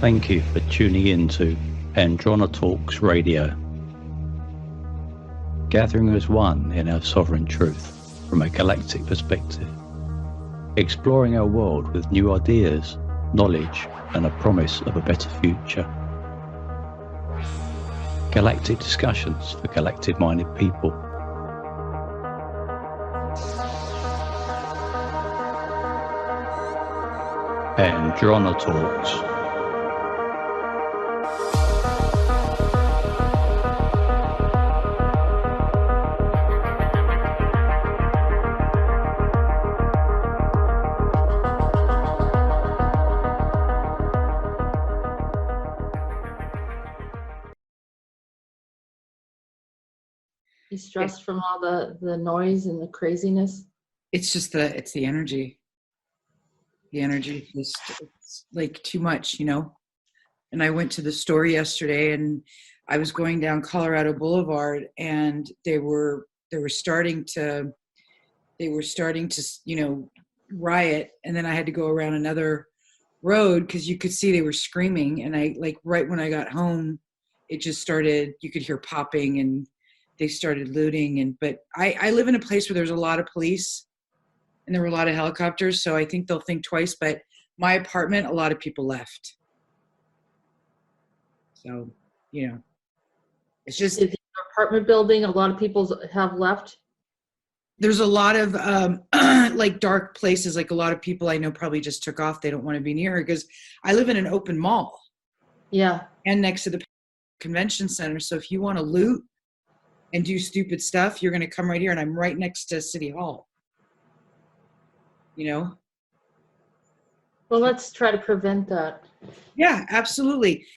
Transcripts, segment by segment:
Thank you for tuning in to Andronetalks Radio, gathering as one in our sovereign truth from a galactic perspective, exploring our world with new ideas, knowledge, and a promise of a better future. Galactic discussions for galactic-minded people. Andronetalks. You stressed from all the noise and the craziness? It's just it's the energy. The energy is it's like too much, you know? And I went to the store yesterday and I was going down Colorado Boulevard and they were starting to, you know, riot. And then I had to go around another road because you could see they were screaming. And I, like, right when I got home, it just started, you could hear popping and they started looting. But I live in a place where there's a lot of police and there were a lot of helicopters, so I think they'll think twice. But my apartment, a lot of people left. So, you know, it's just... The apartment building, a lot of people have left? There's a lot of, like, dark places. Like, a lot of people I know probably just took off. They don't want to be near her because I live in an open mall. Yeah. And next to the convention center. So if you want to loot and do stupid stuff, you're going to come right here. And I'm right next to City Hall. You know? Well, let's try to prevent that. Yeah, absolutely.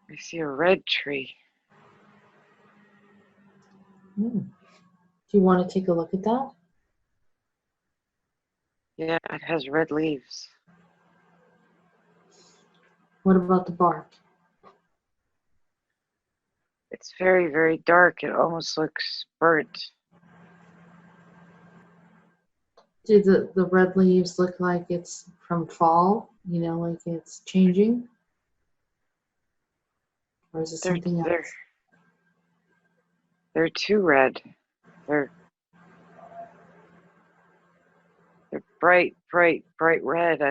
I see a red tree. Do you want to take a look at that? Yeah, it has red leaves. What about the bark? It's very, very dark. It almost looks burnt. Do the red leaves look like it's from fall? You know, like it's changing? Or is it something else? They're too red. They're bright, bright, bright red.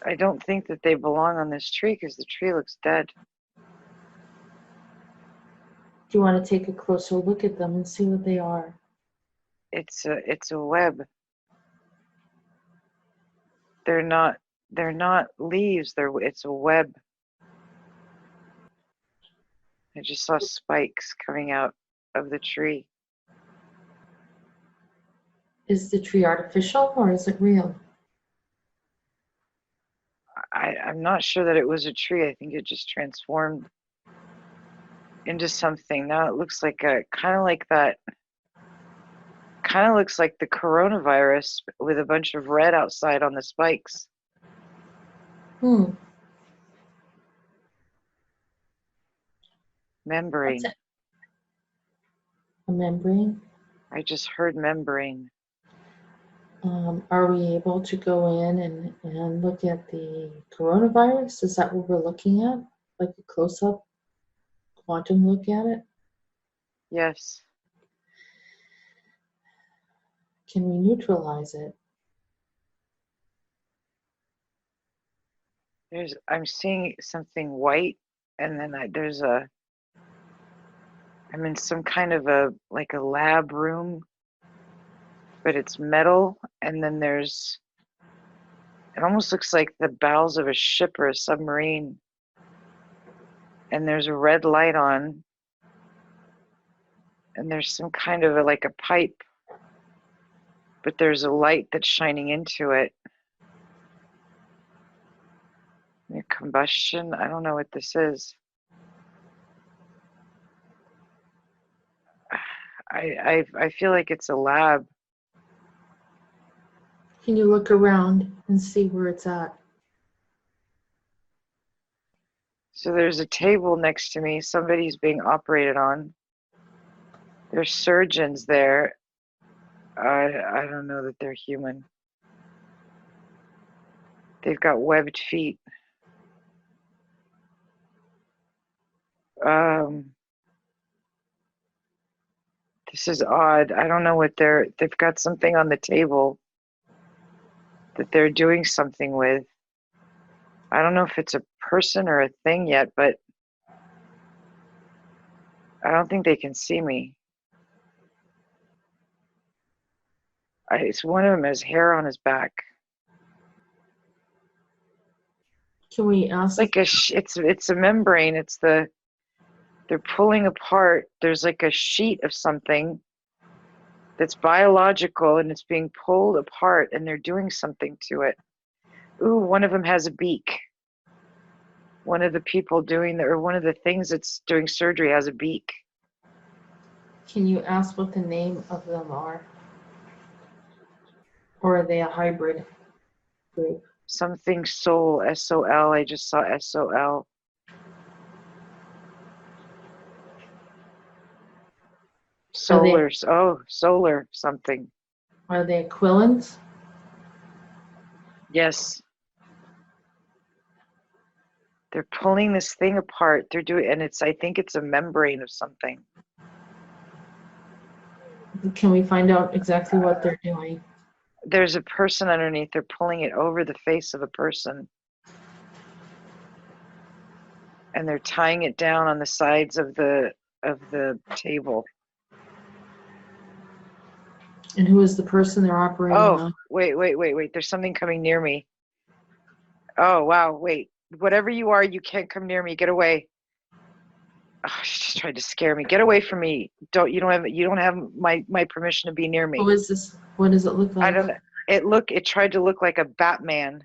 I don't think that they belong on this tree because the tree looks dead. Do you want to take a closer look at them and see what they are? It's a web. They're not leaves. It's a web. I just saw spikes coming out of the tree. Is the tree artificial or is it real? I'm not sure that it was a tree. I think it just transformed into something. Now it looks like kind of looks like the coronavirus with a bunch of red outside on the spikes. Membrane. A membrane? I just heard membrane. Are we able to go in and look at the coronavirus? Is that what we're looking at? Like a close-up quantum look at it? Yes. Can we neutralize it? I'm seeing something white, and then I'm in some kind of a lab room, but it's metal, and then it almost looks like the bowels of a ship or a submarine, and there's a red light on, and there's some kind of a pipe, but there's a light that's shining into it. Combustion? I don't know what this is. I feel like it's a lab. Can you look around and see where it's at? So there's a table next to me. Somebody's being operated on. There's surgeons there. I don't know that they're human. They've got webbed feet. This is odd. I don't know what they've got something on the table that they're doing something with. I don't know if it's a person or a thing yet, but I don't think they can see me. It's one of them has hair on his back. Can we ask? Like it's a membrane. They're pulling apart. There's like a sheet of something that's biological, and it's being pulled apart, and they're doing something to it. Ooh, one of them has a beak. One of the people one of the things that's doing surgery has a beak. Can you ask what the name of them are? Or are they a hybrid group? Something Soul, S-O-L. I just saw S-O-L. Solar, solar something. Are they Aquilans? Yes. They're pulling this thing apart. They're doing, and I think it's a membrane of something. Can we find out exactly what they're doing? There's a person underneath. They're pulling it over the face of a person. And they're tying it down on the sides of the table. And who is the person they're operating on? Wait. There's something coming near me. Oh, wow. Wait. Whatever you are, you can't come near me. Get away. Oh, she just tried to scare me. Get away from me. You don't have my permission to be near me. Who is this? What does it look like? I don't know. It tried to look like a Batman.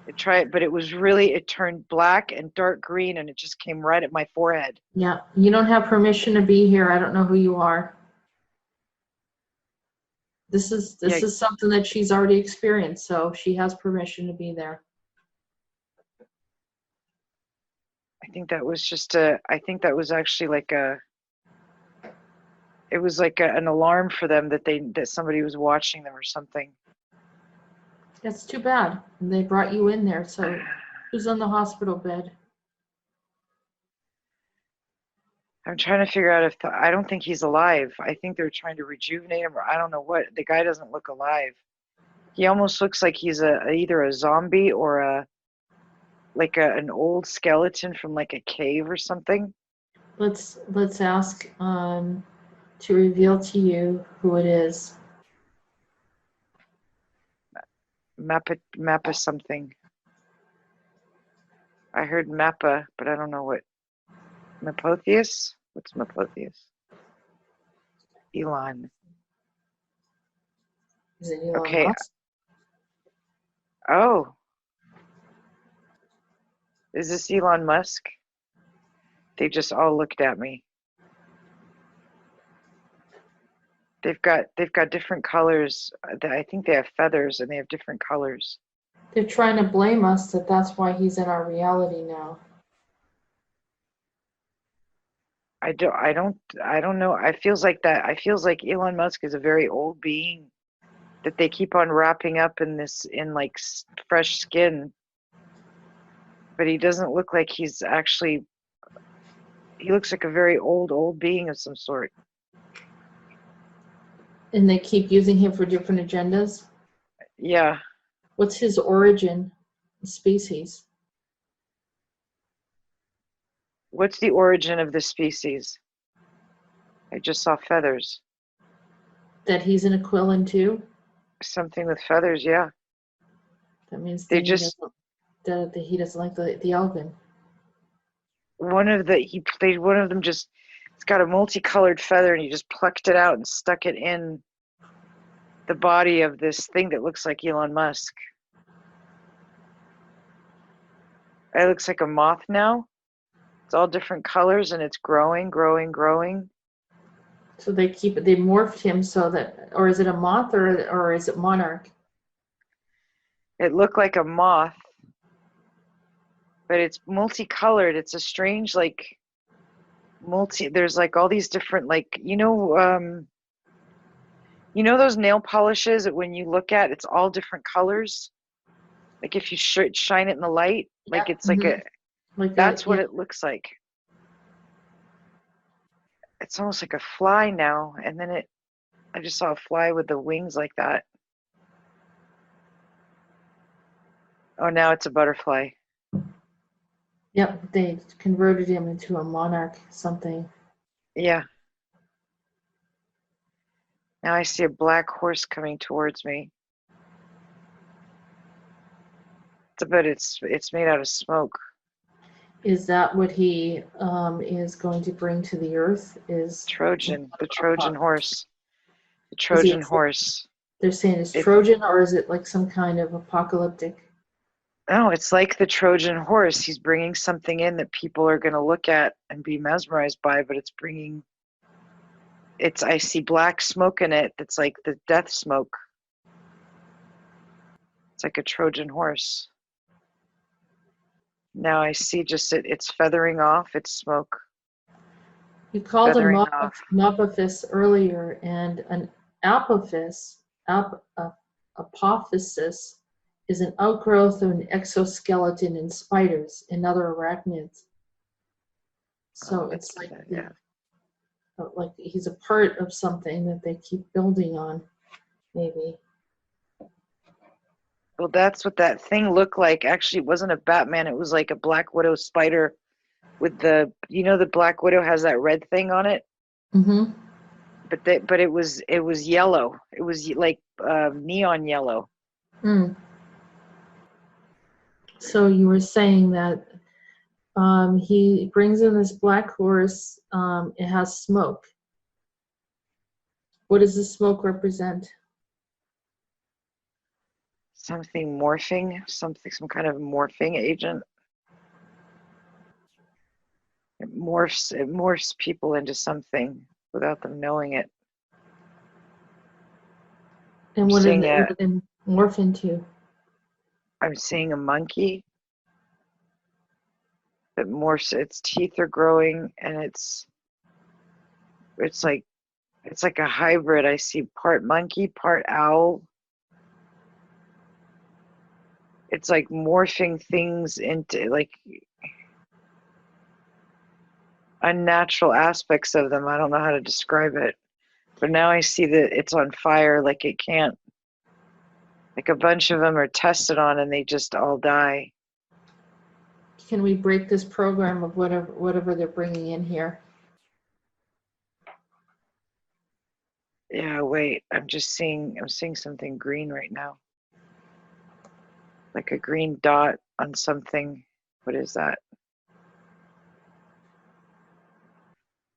But it turned black and dark green, and it just came right at my forehead. Yeah. You don't have permission to be here. I don't know who you are. This is something that she's already experienced, so she has permission to be there. I think that was actually like an alarm for them that somebody was watching them or something. That's too bad. They brought you in there, so who's on the hospital bed? I'm trying to figure out I don't think he's alive. I think they're trying to rejuvenate him, or I don't know what. The guy doesn't look alive. He almost looks like he's either a zombie or an old skeleton from like a cave or something. Let's ask to reveal to you who it is. Mappa something. I heard Mappa, but I don't know what. Mapotheus? What's Mapotheus? Elon. Is it Elon Okay. Musk? Oh. Is this Elon Musk? They just all looked at me. They've got different colors. I think they have feathers, and they have different colors. They're trying to blame us that's why he's in our reality now. I don't know. I feels like Elon Musk is a very old being that they keep on wrapping up in like fresh skin. But he doesn't look like he looks like a very old being of some sort. And they keep using him for different agendas? Yeah. What's his origin species? What's the origin of the species? I just saw feathers. That he's an Aquilan too? Something with feathers, yeah. That means he doesn't like the Elven. One of them just, it's got a multicolored feather, and he just plucked it out and stuck it in the body of this thing that looks like Elon Musk. It looks like a moth now. It's all different colors, and it's growing. So they morphed him so that, or is it a moth or is it monarch? It looked like a moth. but it's multicolored. It's a strange, like, there's like all these different, like, you know those nail polishes that when you look at, it's all different colors? Like if you shine it in the light, like it's like that's what it looks like. It's almost like a fly now. And then I just saw a fly with the wings like that. Oh, now it's a butterfly. Yep, they converted him into a monarch something. Yeah. Now I see a black horse coming towards me. But it's made out of smoke. Is that what he is going to bring to the earth? Is Trojan, the Trojan horse. The Trojan horse. They're saying it's Trojan, or is it like some kind of apocalyptic? No, it's like the Trojan horse. He's bringing something in that people are going to look at and be mesmerized by, but I see black smoke in it that's like the death smoke. It's like a Trojan horse. Now I see just it's feathering off its smoke. You called him Apophis earlier, and an Apophis, apophysis, is an outgrowth of an exoskeleton in spiders and other arachnids. So it's like like he's a part of something that they keep building on, maybe. Well, that's what that thing looked like. Actually, it wasn't a Batman. It was like a Black Widow spider with the Black Widow has that red thing on it. Mm-hmm. But it was yellow. It was like neon yellow. Mm. So you were saying that he brings in this black horse. It has smoke. What does the smoke represent? Something morphing, some kind of morphing agent. It morphs people into something without them knowing it. And what did they morph into? I'm seeing a monkey that morphs. Its teeth are growing, and it's like a hybrid. I see part monkey, part owl. It's like morphing things into like unnatural aspects of them. I don't know how to describe it. But now I see that it's on fire, like it can't. Like a bunch of them are tested on and they just all die. Can we break this program of whatever they're bringing in here? Yeah, wait. I'm seeing something green right now. Like a green dot on something. What is that?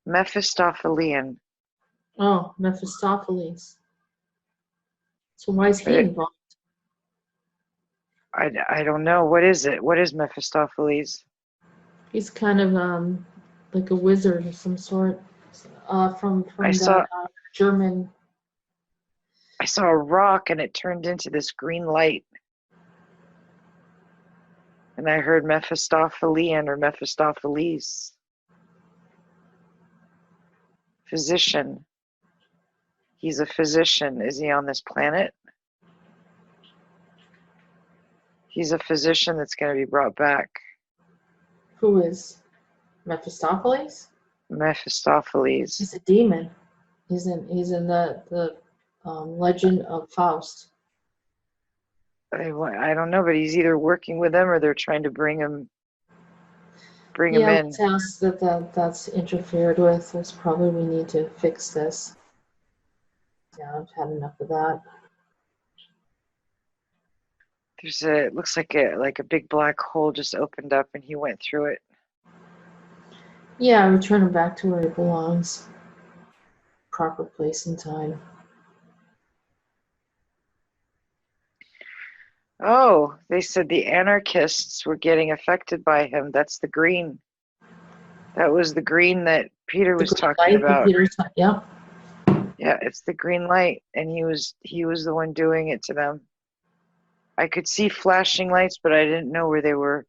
Mephistophelian. Oh, Mephistopheles. So why is he involved? I don't know. What is it? What is Mephistopheles? He's kind of like a wizard of some sort. From German. I saw a rock and it turned into this green light. And I heard Mephistophelian or Mephistopheles. Physician. He's a physician. Is he on this planet? He's a physician that's going to be brought back. Who is Mephistopheles? Mephistopheles. He's a demon. He's in the Legend of Faust. I don't know, but he's either working with them or they're trying to bring him in. Yeah, it sounds that's interfered with. There's probably we need to fix this. Yeah, I've had enough of that. It looks like a big black hole just opened up and he went through it. Yeah, return him back to where he belongs. Proper place and time. Oh, they said the anarchists were getting affected by him. That's the green. That was the green that Peter was talking about. Yeah. Yeah, it's the green light, and he was the one doing it to them. I could see flashing lights, but I didn't know where they were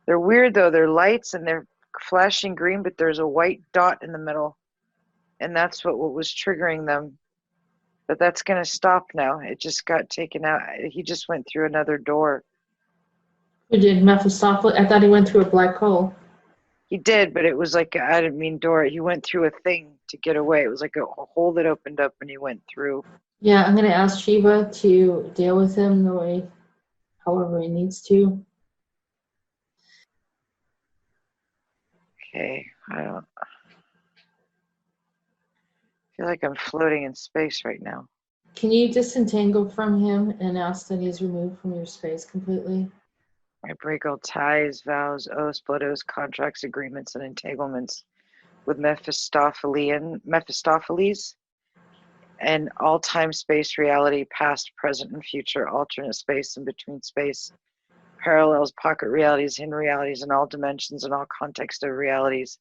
They're weird though. They're lights and they're flashing green, but there's a white dot in the middle. And that's what was triggering them. But that's going to stop now. It just got taken out. He just went through another door. Who did Mephistopheles? I thought he went through a black hole. He did, but it was like, I didn't mean door. He went through a thing to get away. It was like a hole that opened up and he went through. Yeah, I'm going to ask Shiva to deal with him the way, however he needs to. Okay, I feel like I'm floating in space right now. Can you disentangle from him and ask that he's removed from your space completely? I break all ties, vows, oaths, blood oaths, contracts, agreements, and entanglements with Mephistopheles and all time, space, reality, past, present, and future, alternate space and between space, parallels, pocket realities, hidden realities, and all dimensions and all context of realities.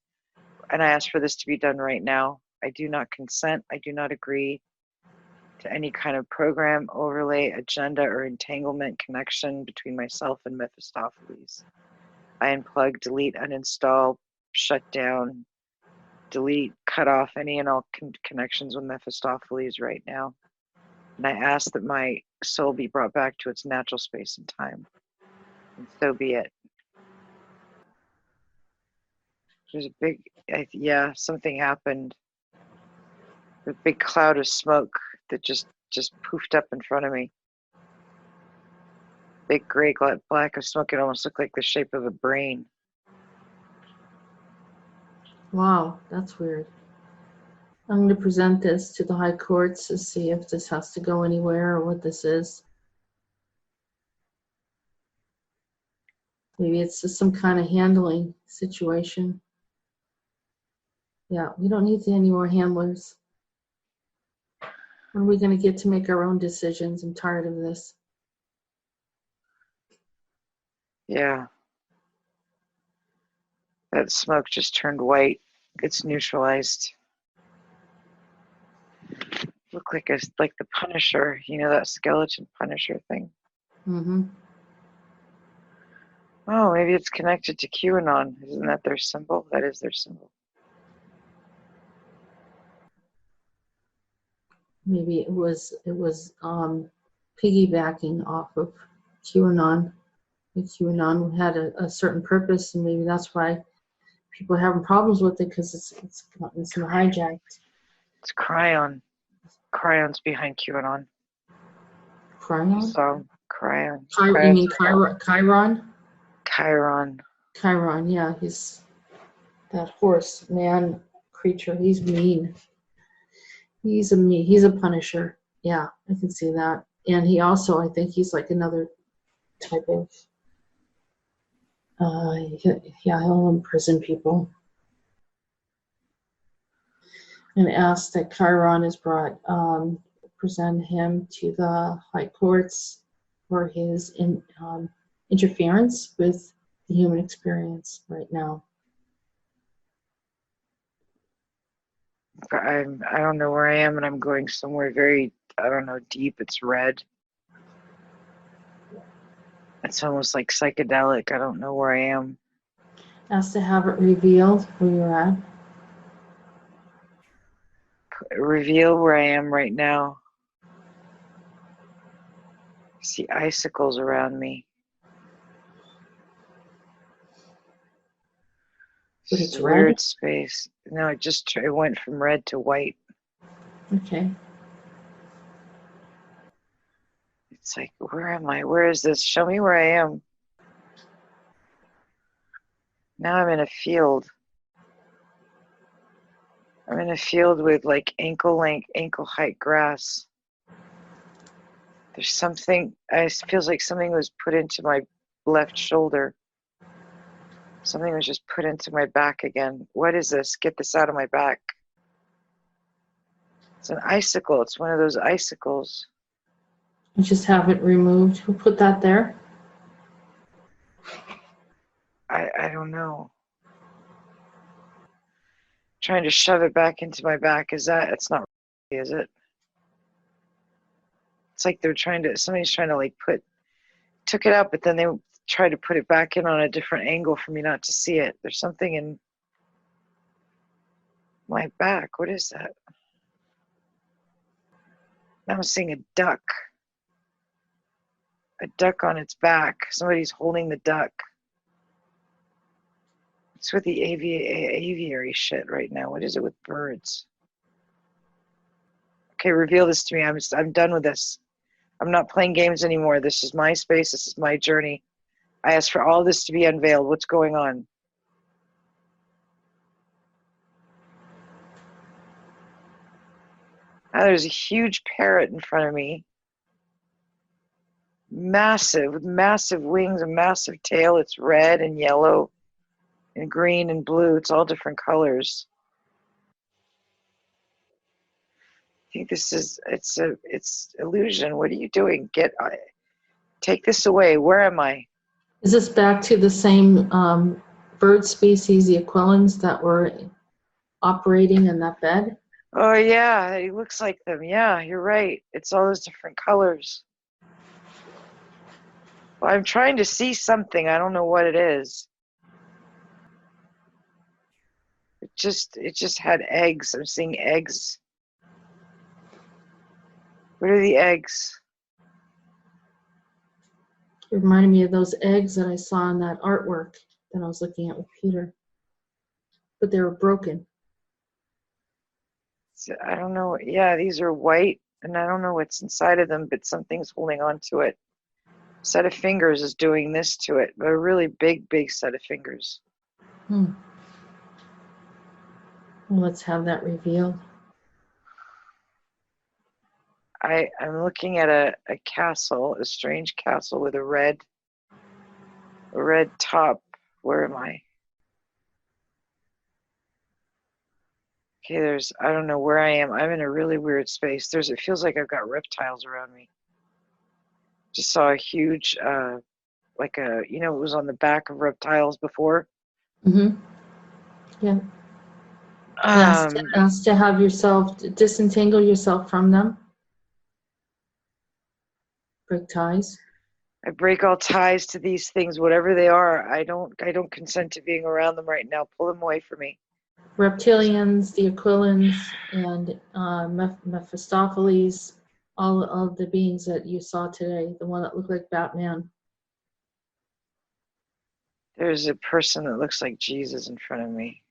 And I ask for this to be done right now. I do not consent. I do not agree to any kind of program, overlay, agenda, or entanglement connection between myself and Mephistopheles. I unplug, delete, uninstall, shut down, delete, cut off any and all connections with Mephistopheles right now. And I ask that my soul be brought back to its natural space and time. And so be it. There's a big, yeah, something happened. A big cloud of smoke that just poofed up in front of me. Big gray black of smoke. It almost looked like the shape of a brain. Wow, that's weird. I'm going to present this to the high courts to see if this has to go anywhere or what this is. Maybe it's just some kind of handling situation. Yeah, we don't need any more handlers. When are we going to get to make our own decisions? I'm tired of this. Yeah. That smoke just turned white. It's neutralized. Look like the Punisher, you know, that skeleton Punisher thing. Mm-hmm. Oh, maybe it's connected to QAnon. Isn't that their symbol? That is their symbol. Maybe it was piggybacking off of QAnon. QAnon had a certain purpose, and maybe that's why people are having problems with it, because it's been hijacked. It's Cryon. Cryon's behind QAnon. Cryon? So Cryon. You mean Chiron? Chiron. Chiron, yeah, he's that horse man creature. He's mean. He's a Punisher. Yeah, I can see that. And he also, I think he's like another type of, he'll imprison people. And ask that Chiron is brought, present him to the high courts for his interference with the human experience right now. I don't know where I am, and I'm going somewhere very, I don't know, deep. It's red. It's almost like psychedelic. I don't know where I am. Ask to have it revealed where you're at. Reveal where I am right now. I see icicles around me. But it's a red? Weird space. No, it went from red to white. Okay. It's like, where am I? Where is this? Show me where I am. Now I'm in a field. I'm in a field with like ankle height grass. There's something, it feels like something was put into my left shoulder. Something was just put into my back again. What is this? Get this out of my back. It's an icicle. It's one of those icicles. You just have it removed. Who put that there? I don't know. Trying to shove it back into my back. It's not, is it? It's like somebody's trying to like took it out, but then try to put it back in on a different angle for me not to see it. There's something in my back. What is that? Now I'm seeing a duck. A duck on its back. Somebody's holding the duck. It's with the aviary shit right now. What is it with birds? Okay, reveal this to me. I'm done with this. I'm not playing games anymore. This is my space. This is my journey. I asked for all this to be unveiled. What's going on? Now there's a huge parrot in front of me. Massive, with massive wings, a massive tail. It's red and yellow and green and blue. It's all different colors. I think this is, it's illusion. What are you doing? Take this away. Where am I? Is this back to the same bird species, the aquilins, that were operating in that bed? Oh yeah, it looks like them. Yeah, you're right. It's all those different colors. Well, I'm trying to see something. I don't know what it is. It just had eggs. I'm seeing eggs. What are the eggs? It reminded me of those eggs that I saw in that artwork that I was looking at with Peter. But they were broken. So, I don't know. Yeah, these are white, and I don't know what's inside of them, but something's holding on to it. A set of fingers is doing this to it, but a really big, big set of fingers. Well, let's have that revealed. I'm looking at a castle, a strange castle with a red top. Where am I? Okay, I don't know where I am. I'm in a really weird space. It feels like I've got reptiles around me. Just saw a huge, it was on the back of reptiles before. Mm-hmm. Yeah. Ask to have yourself, disentangle yourself from them. Break ties. I break all ties to these things, whatever they are. I don't consent to being around them right now. Pull them away from me. Reptilians, the aquilins, and Mephistopheles, all of the beings that you saw today, the one that looked like Batman. There's a person that looks like Jesus in front of me.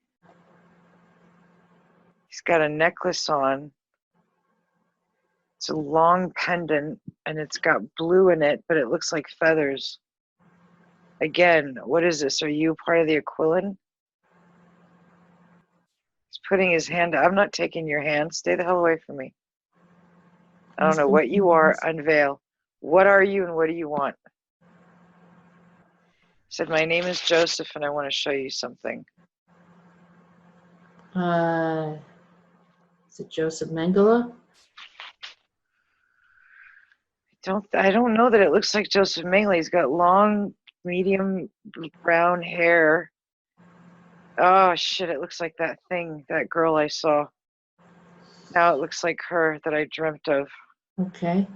He's got a necklace on. It's a long pendant, and it's got blue in it, but it looks like feathers. Again, what is this? Are you part of the Aquilin? He's putting his hand out. I'm not taking your hand. Stay the hell away from me. I don't know what you are. Unveil. What are you and what do you want? He said, my name is Joseph, and I want to show you something. Is it Joseph Mengele? I don't know that it looks like Joseph Mengele. He's got long, medium brown hair. Oh shit, it looks like that girl I saw. Now it looks like her that I dreamt of. Okay.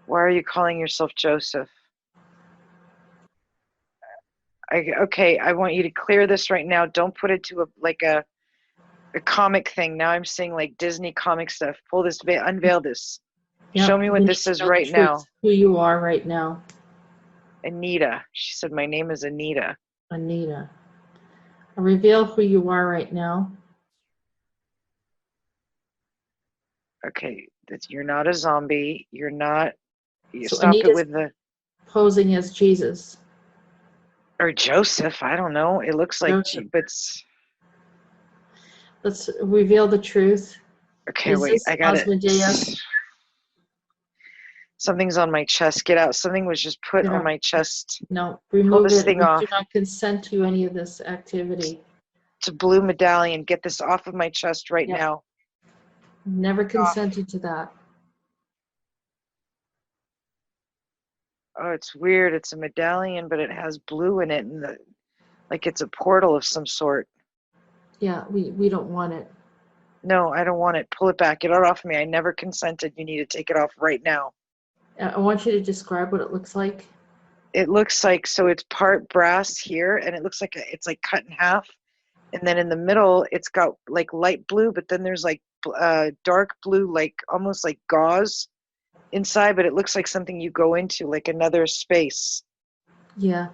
Why are you calling yourself Joseph? I want you to clear this right now. Don't put it to a comic thing. Now I'm seeing like Disney comic stuff. Pull this, unveil this. Yep. Show me what this is right now. Who you are right now. Anita. She said, my name is Anita. Anita. Reveal who you are right now. Okay. You're not a zombie. You're not. So stop Anita's it with the. Posing as Jesus. Or Joseph. I don't know. It looks like. Let's reveal the truth. Okay, wait. I got it. Something's on my chest. Get out. Something was just put on my chest. No, remove this it. thing off. Do not consent to any of this activity. It's a blue medallion. Get this off of my chest right now. Never consented to that. Oh, it's weird. It's a medallion, but it has blue in it, and like it's a portal of some sort. Yeah, we don't want it. No, I don't want it. Pull it back. Get it off of me. I never consented. You need to take it off right now. I want you to describe what it looks like. it looks like, so it's part brass here, and it looks like it's like cut in half, and then in the middle it's got like light blue, but then there's like dark blue, like almost like gauze inside, but it looks like something you go into, like another space. Yeah.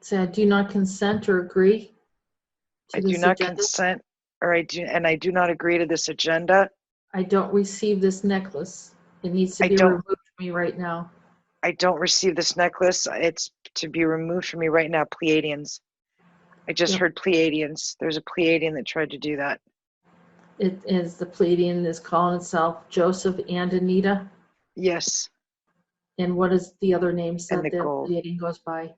So I do not consent or agree to I do this not agenda. consent, or I do not agree to this agenda. I don't receive this necklace. It needs to be removed from me right now. I don't receive this necklace. It's to be removed from me right now. Pleiadians. I just heard Pleiadians. There's a Pleiadian that tried to do that. It is the Pleiadian is calling itself Joseph and Anita. Yes. And what is the other names that the Nicole. Pleiadian goes by?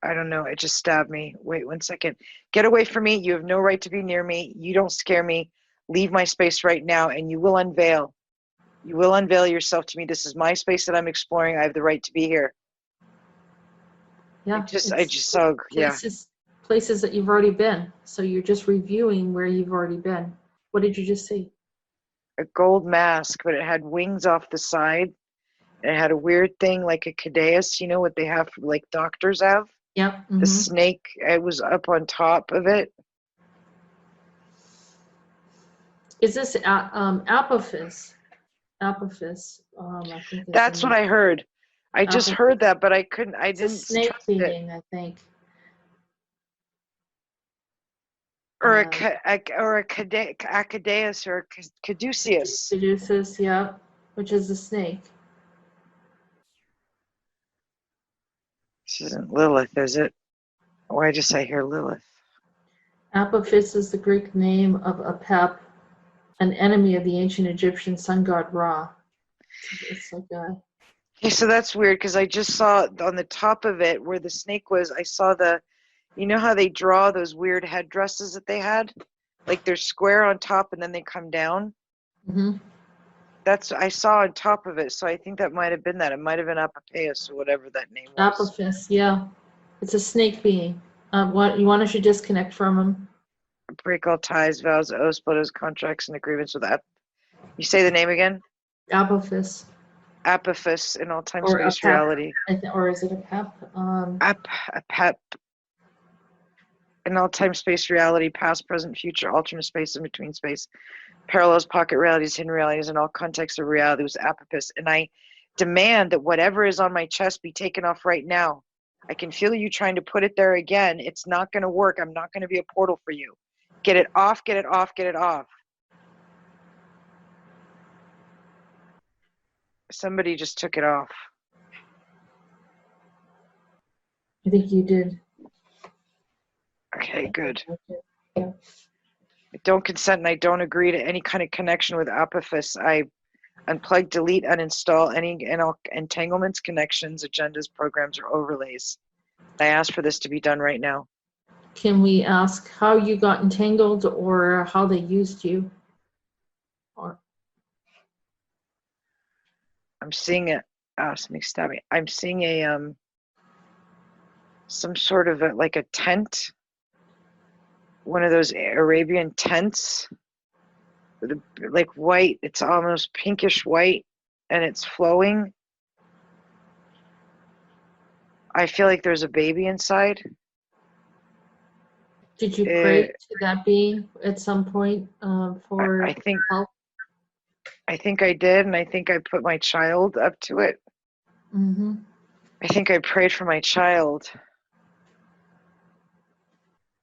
I don't know. It just stabbed me. Wait 1 second. Get away from me. You have no right to be near me. You don't scare me. Leave my space right now, and you will unveil. You will unveil yourself to me. This is my space that I'm exploring. I have the right to be here. Yeah. I just saw, Places that you've already been. So you're just reviewing where you've already been. What did you just see? A gold mask, but it had wings off the side. And it had a weird thing like a caduceus, you know what they have, like doctors have? Yep. Mm-hmm. The snake, it was up on top of it. Is this Apophis? Apophis. I think That's what I heard. I just heard that, but I didn't. It's a snake being, I think. Or a caduceus or a caduceus. Caduceus, yeah, which is a snake. This isn't Lilith, is it? Why just I hear Lilith? Apophis is the Greek name of Apep, an enemy of the ancient Egyptian sun god Ra. It's like a... Okay, so that's weird because I just saw on the top of it where the snake was, I saw you know how they draw those weird headdresses that they had? Like they're square on top and then they come down? Mm-hmm. I saw on top of it, so I think that might have been that. It might have been Apophis or whatever that name was. Apophis, yeah. It's a snake being. You want to disconnect from him? Break all ties, vows, oaths, blows, contracts, and agreements with You say the name again? Apophis. Apophis in all time, space, reality. Or is it Apep? Apep. In all time, space, reality, past, present, future, alternate space, in between space, parallels, pocket realities, hidden realities, in all contexts of reality was Apophis. And I demand that whatever is on my chest be taken off right now. I can feel you trying to put it there again. It's not going to work. I'm not going to be a portal for you. Get it off, get it off, get it off. Somebody just took it off. I think you did. Okay, good. Yeah. I don't consent and I don't agree to any kind of connection with Apophis. I unplug, delete, uninstall any and all entanglements, connections, agendas, programs, or overlays. I ask for this to be done right now. Can we ask how you got entangled or how they used you? Or I'm seeing it. Somebody stabbed me. I'm seeing a some sort of like a tent. One of those Arabian tents with like white, it's almost pinkish white and it's flowing. I feel like there's a baby inside. did you pray to that being at some point for help? I think I did, and I think I put my child up to it. Mm-hmm. I think I prayed for my child.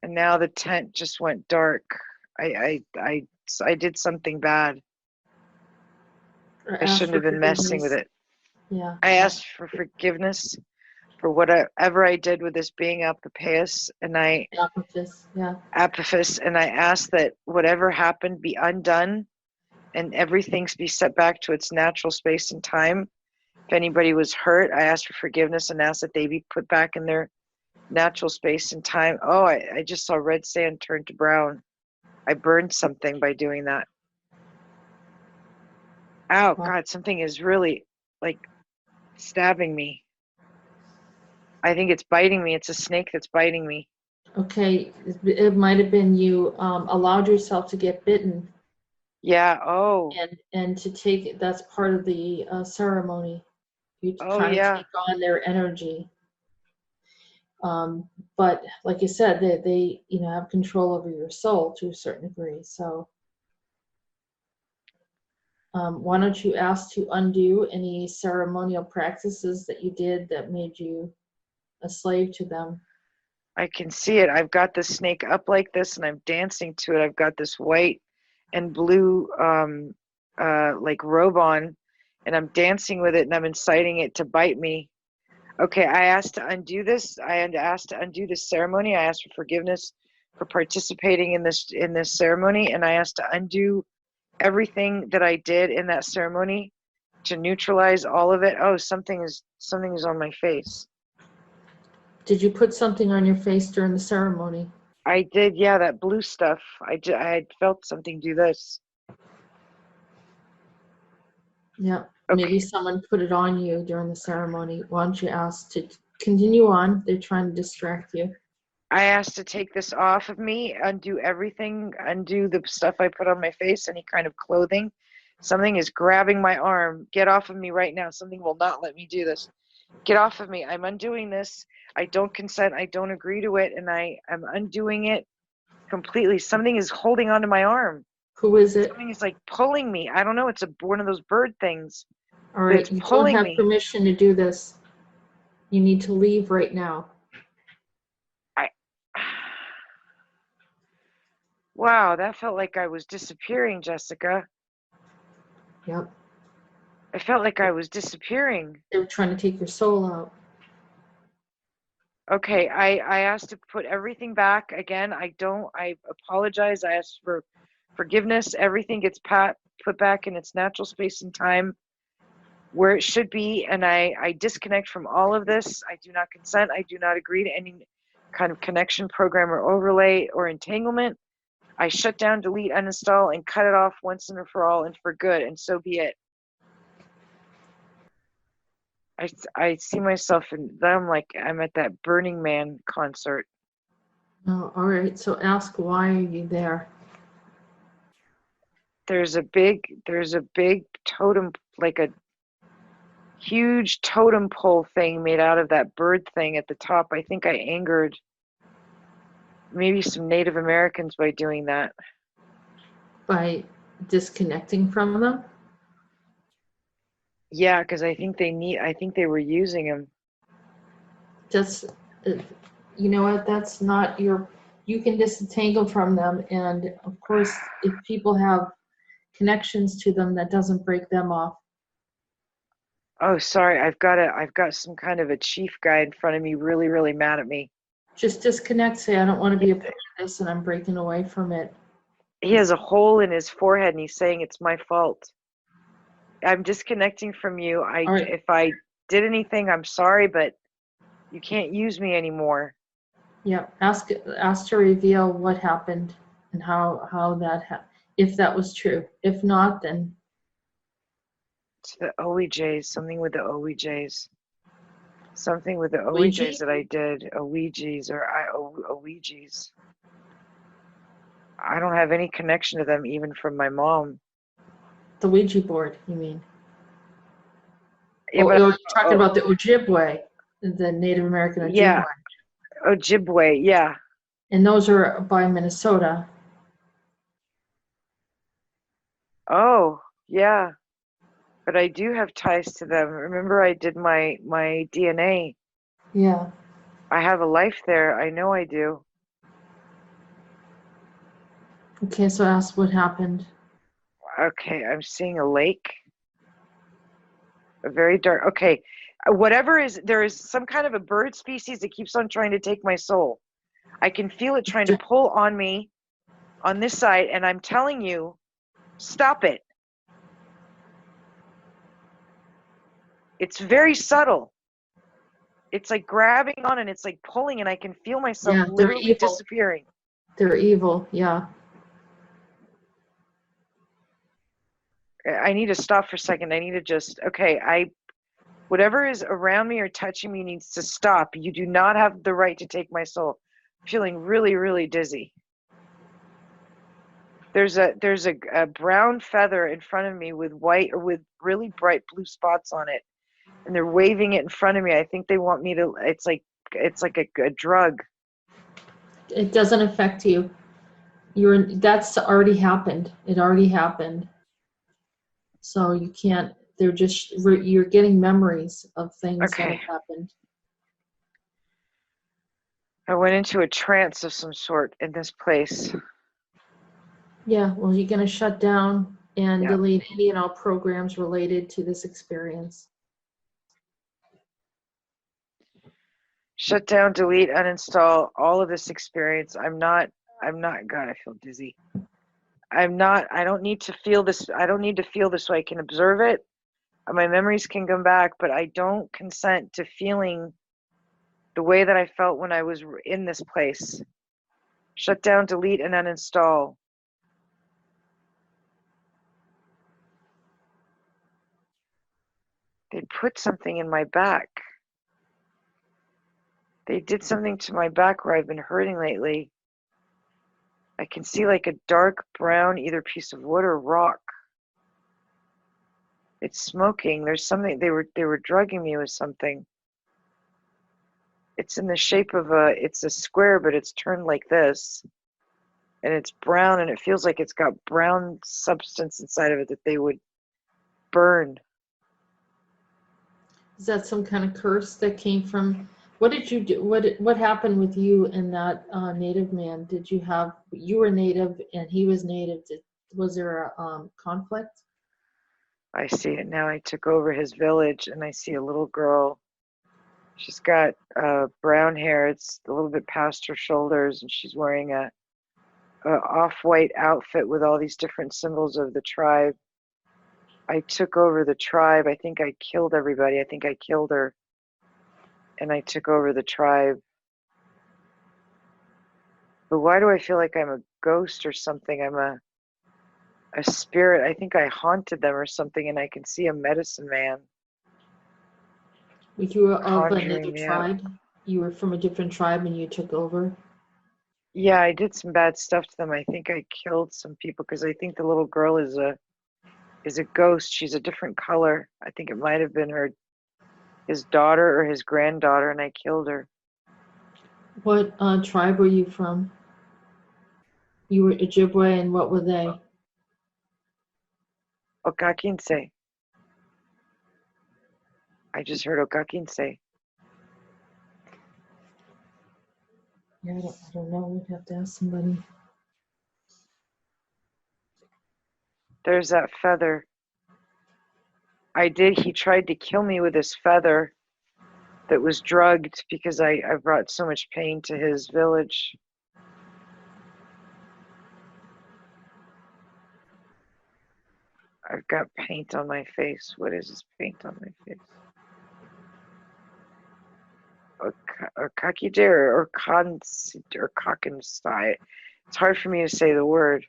And now the tent just went dark. I did something bad. I shouldn't have been messing with it. Yeah. I asked for forgiveness for whatever I did with this being Apophis, and Apophis, yeah. Apophis, and I asked that whatever happened be undone, and everything be set back to its natural space and time. If anybody was hurt, I asked for forgiveness and asked that they be put back in their natural space and time. Oh, I just saw red sand turn to brown. I burned something by doing that. Ow, God, something is really like stabbing me. I think it's biting me. It's a snake that's biting me. Okay, it might have been you allowed yourself to get bitten. Yeah. Oh. And to take, that's part of the ceremony. You Oh, kind of yeah. take on their energy. But like I said, they have control over your soul to a certain degree. So why don't you ask to undo any ceremonial practices that you did that made you a slave to them? I can see it. I've got the snake up like this, and I'm dancing to it. I've got this white and blue like robe on, and I'm dancing with it, and I'm inciting it to bite me. Okay, I asked to undo this. I asked to undo this ceremony. I asked for forgiveness for participating in this ceremony, and I asked to undo everything that I did in that ceremony to neutralize all of it. Oh, something is on my face. Did you put something on your face during the ceremony? I did, yeah, that blue stuff. I had felt something do this. Yeah, Okay. maybe someone put it on you during the ceremony. Why don't you ask to continue on? They're trying to distract you. I asked to take this off of me, undo everything, undo the stuff I put on my face, any kind of clothing. Something is grabbing my arm. Get off of me right now. Something will not let me do this. Get off of me. I'm undoing this. I don't consent. I don't agree to it, and I am undoing it completely. Something is holding onto my arm. Who is it? Something is like pulling me. I don't know. It's one of those bird things. All right, It's you don't pulling have me. permission to do this. You need to leave right now. Wow, that felt like I was disappearing, Jessica. Yep. I felt like I was disappearing. They were trying to take your soul out. Okay, I asked to put everything back again. I apologize. I asked for forgiveness. Everything gets put back in its natural space and time where it should be, and I disconnect from all of this. I do not consent. I do not agree to any kind of connection, program, or overlay or entanglement. I shut down, delete, uninstall, and cut it off once and for all and for good, and so be it. I see myself, and then I'm at that Burning Man concert. Oh, all right. So ask, why are you there? There's a big totem, like a huge totem pole thing made out of that bird thing at the top. I think I angered maybe some Native Americans by doing that. By disconnecting from them? Yeah, because I think they were using him. That's, you know what, that's not you can disentangle from them, and of course, if people have connections to them, that doesn't break them off. Oh, sorry, I've got some kind of a chief guy in front of me really, really mad at me. Just disconnect, say, I don't want to be a part of this, and I'm breaking away from it. He has a hole in his forehead, and he's saying it's my fault. I'm disconnecting from you. Right. If I did anything, I'm sorry, but you can't use me anymore. Yeah, ask to reveal what happened and how that if that was true. If not, then It's the OEJs, something with the OEJs. Something with the Ouija? OEJs that I did. OEJs or OEJs. I don't have any connection to them, even from my mom. The Ouija board, you mean? Yeah, You're talking about the Ojibwe, the Native American Ojibwe. Yeah, Ojibwe, yeah. And those are by Minnesota. Oh, yeah. But I do have ties to them. Remember, I did my DNA. Yeah. I have a life there. I know I do. Okay, so ask what happened. Okay, I'm seeing a lake. A very dark. Okay, whatever is, there is some kind of a bird species that keeps on trying to take my soul. I can feel it trying to pull on me on this side, and I'm telling you, stop it. It's very subtle. It's like grabbing on, and it's like pulling, and I can feel myself literally disappearing. They're evil, yeah. I need to stop for a second. I need to just, okay, whatever is around me or touching me needs to stop. You do not have the right to take my soul. I'm feeling really, really dizzy. There's a brown feather in front of me with white or with really bright blue spots on it, and they're waving it in front of me. I think they want me to. It's like a drug. It doesn't affect you. That's already happened. It already happened. So you can't. They're just you're getting memories of things that have happened. I went into a trance of some sort in this place. Yeah, well, you're going to shut down and delete any and all programs related to this experience. Shut down, delete, uninstall all of this experience. I'm not, God, I feel dizzy. I don't need to feel this. I don't need to feel this way. I can observe it. My memories can come back, but I don't consent to feeling the way that I felt when I was in this place. Shut down, delete, and uninstall. They put something in my back. They did something to my back where I've been hurting lately. I can see like a dark brown either piece of wood or rock. It's smoking. There's something. They were drugging me with something. It's in the shape of it's a square, but it's turned like this. And it's brown, and it feels like it's got brown substance inside of it that they would burn. Is that some kind of curse that came from? What did you do? What happened with you and that native man? You were native and he was native. Was there a conflict? I see it now. I took over his village, and I see a little girl. She's got brown hair. It's a little bit past her shoulders, and she's wearing a off-white outfit with all these different symbols of the tribe. I took over the tribe. I think I killed everybody. I think I killed her. And I took over the tribe. But why do I feel like I'm a ghost or something? I'm a spirit. I think I haunted them or something, and I can see a medicine man. You were of another tribe? You were from a different tribe and you took over? Yeah, I did some bad stuff to them. I think I killed some people because I think the little girl is a ghost. She's a different color. I think it might have been his daughter or his granddaughter, and I killed her. What tribe were you from? You were Ojibwe, and what were they? Okakinse. I just heard Okakinse. Yeah, I don't know. We'd have to ask somebody. There's that feather. He tried to kill me with this feather that was drugged because I brought so much pain to his village. I've got paint on my face. What is this paint on my face? Or kakide or kakinstai. It's hard for me to say the word.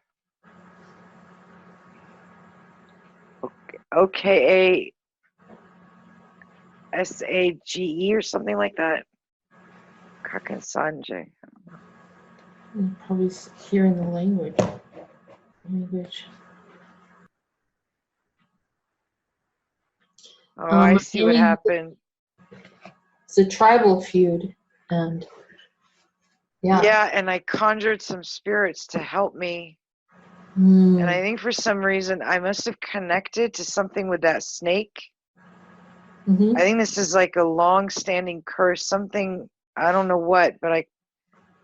OKASAGE or something like that. Kakinsanje. You're probably hearing the language. Oh, I see what happened. It's a tribal feud, and yeah, and I conjured some spirits to help me. And I think for some reason I must have connected to something with that snake. I think this is like a long-standing curse, something, I don't know what, but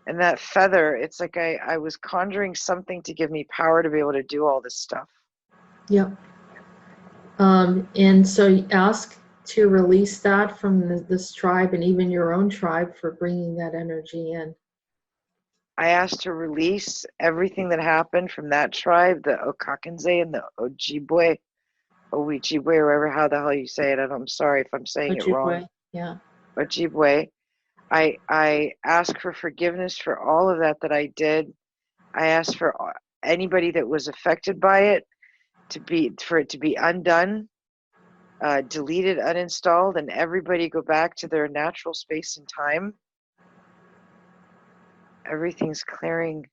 and that feather, it's like I was conjuring something to give me power to be able to do all this stuff. Yep. And so you ask to release that from this tribe and even your own tribe for bringing that energy in. I asked to release everything that happened from that tribe, the Okakinse and the Ojibwe, or how the hell you say it. I'm sorry if I'm saying it wrong. Yeah. Ojibwe. I asked for forgiveness for all of that I did. I asked for anybody that was affected by it for it to be undone, deleted, uninstalled, and everybody go back to their natural space and time. Everything's clearing.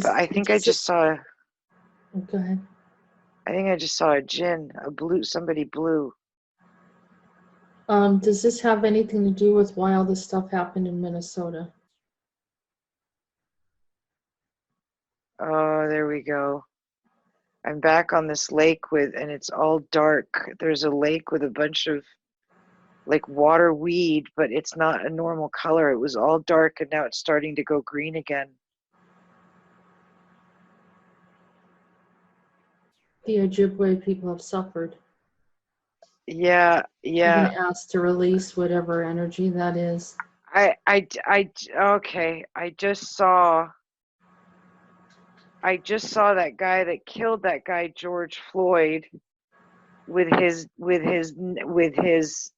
But I think I just saw. Oh, go ahead. I think I just saw a djinn, somebody blue. Does this have anything to do with why all this stuff happened in Minnesota? Oh, there we go. I'm back on this lake and it's all dark. There's a lake with a bunch of like water weed, but it's not a normal color. It was all dark and now it's starting to go green again. The Ojibwe people have suffered. Yeah. I'm going to ask to release whatever energy that is. Okay. I just saw that guy that killed that guy George Floyd with his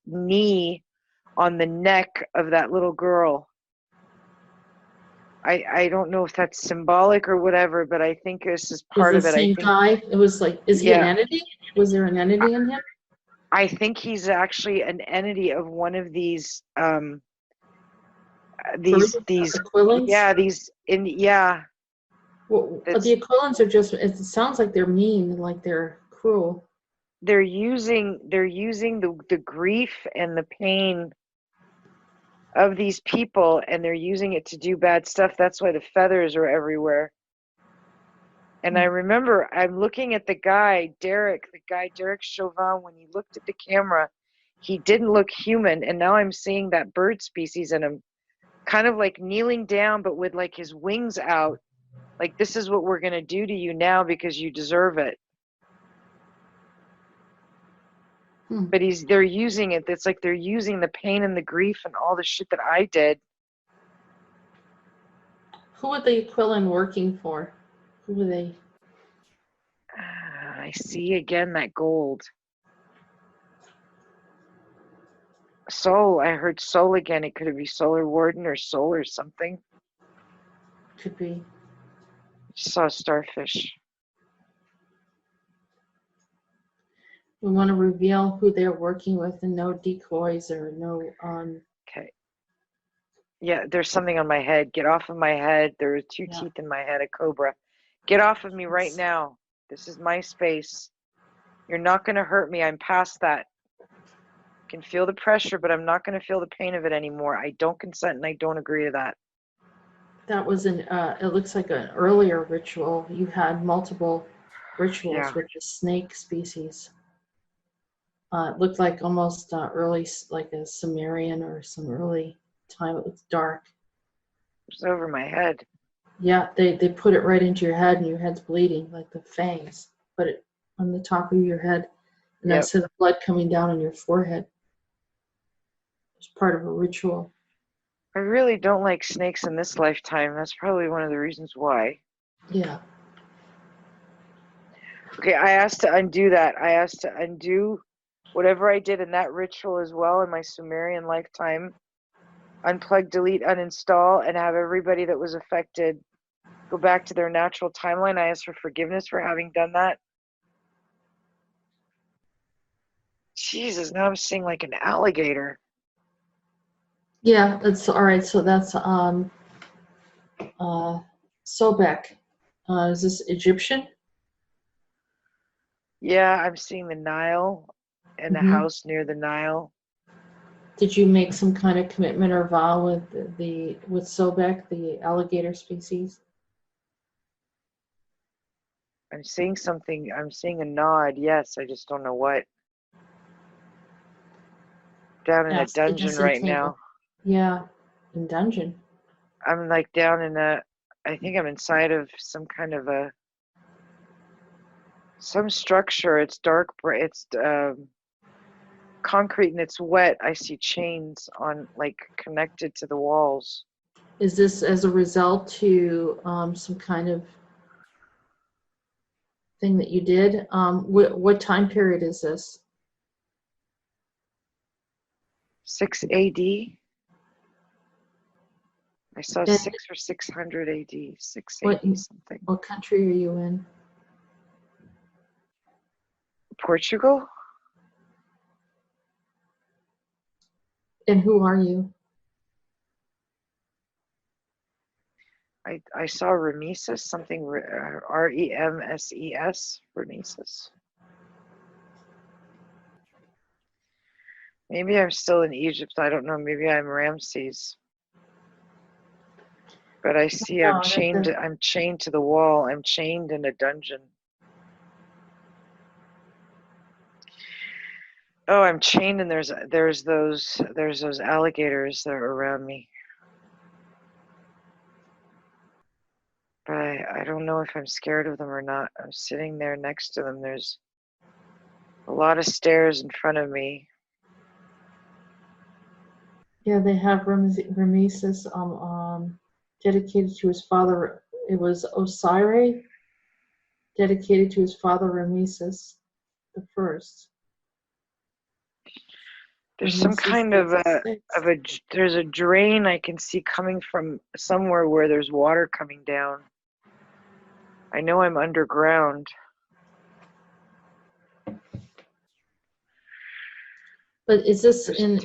knee on the neck of that little girl. I don't know if that's symbolic or whatever, but I think this is part of it. Same guy? It was like, is he an entity? Was there an entity in him? I think he's actually an entity of one of these Aquilins? Well, the Aquilins are just, it sounds like they're mean, like they're cruel. They're using the grief and the pain of these people, and they're using it to do bad stuff. That's why the feathers are everywhere. And I remember I'm looking at the guy Derek Chauvin. When he looked at the camera, he didn't look human, and now I'm seeing that bird species in him, kind of like kneeling down, but with like his wings out. Like, this is what we're going to do to you now because you deserve it. But they're using it. It's like they're using the pain and the grief and all the shit that I did. Who are the Aquilin working for? Who are they? I see again that gold. Soul. I heard soul again. It could be Solar Warden or soul or something. Could be. Just saw a starfish. We want to reveal who they're working with and no decoys or no Okay. Yeah, there's something on my head. Get off of my head. There are two teeth in my head, a cobra. Get off of me right now. This is my space. You're not going to hurt me. I'm past that. I can feel the pressure, but I'm not going to feel the pain of it anymore. I don't consent and I don't agree to that. That was it looks like an earlier ritual. You had multiple rituals with the snake species. It looked like almost early, like a Sumerian or some early time. It was dark. It was over my head. Yeah, they put it right into your head and your head's bleeding, like the fangs. Put it on the top of your head. And I saw the blood coming down on your forehead. It was part of a ritual. I really don't like snakes in this lifetime. That's probably one of the reasons why. Yeah. Okay, I asked to undo that. I asked to undo whatever I did in that ritual as well in my Sumerian lifetime. Unplug, delete, uninstall, and have everybody that was affected go back to their natural timeline. I asked for forgiveness for having done that. Jesus, now I'm seeing like an alligator. Yeah, that's all right. So that's Sobek. Is this Egyptian? Yeah, I'm seeing the Nile and the house near the Nile. Did you make some kind of commitment or vow with Sobek, the alligator species? I'm seeing something. I'm seeing a nod. Yes, I just don't know what. Down in a dungeon right now. Yeah, in dungeon. I'm like down in I think I'm inside of some kind of some structure. It's dark. It's concrete and it's wet. I see chains on like connected to the walls. Is this as a result to some kind of thing that you did? What time period is this? 6 AD. I saw 6 or 600 AD. 6 AD something. What country are you in? Portugal. And who are you? I saw Remeses, something Remeses, Remeses. Maybe I'm still in Egypt. I don't know. Maybe I'm Ramses. But I see I'm chained to the wall. I'm chained in a dungeon. Oh, I'm chained, and there's those alligators that are around me. But I don't know if I'm scared of them or not. I'm sitting there next to them. There's a lot of stairs in front of me. Yeah, they have Rameses dedicated to his father. It was Osiris dedicated to his father Rameses the First. There's some kind of there's a drain I can see coming from somewhere where there's water coming down. I know I'm underground. But is this in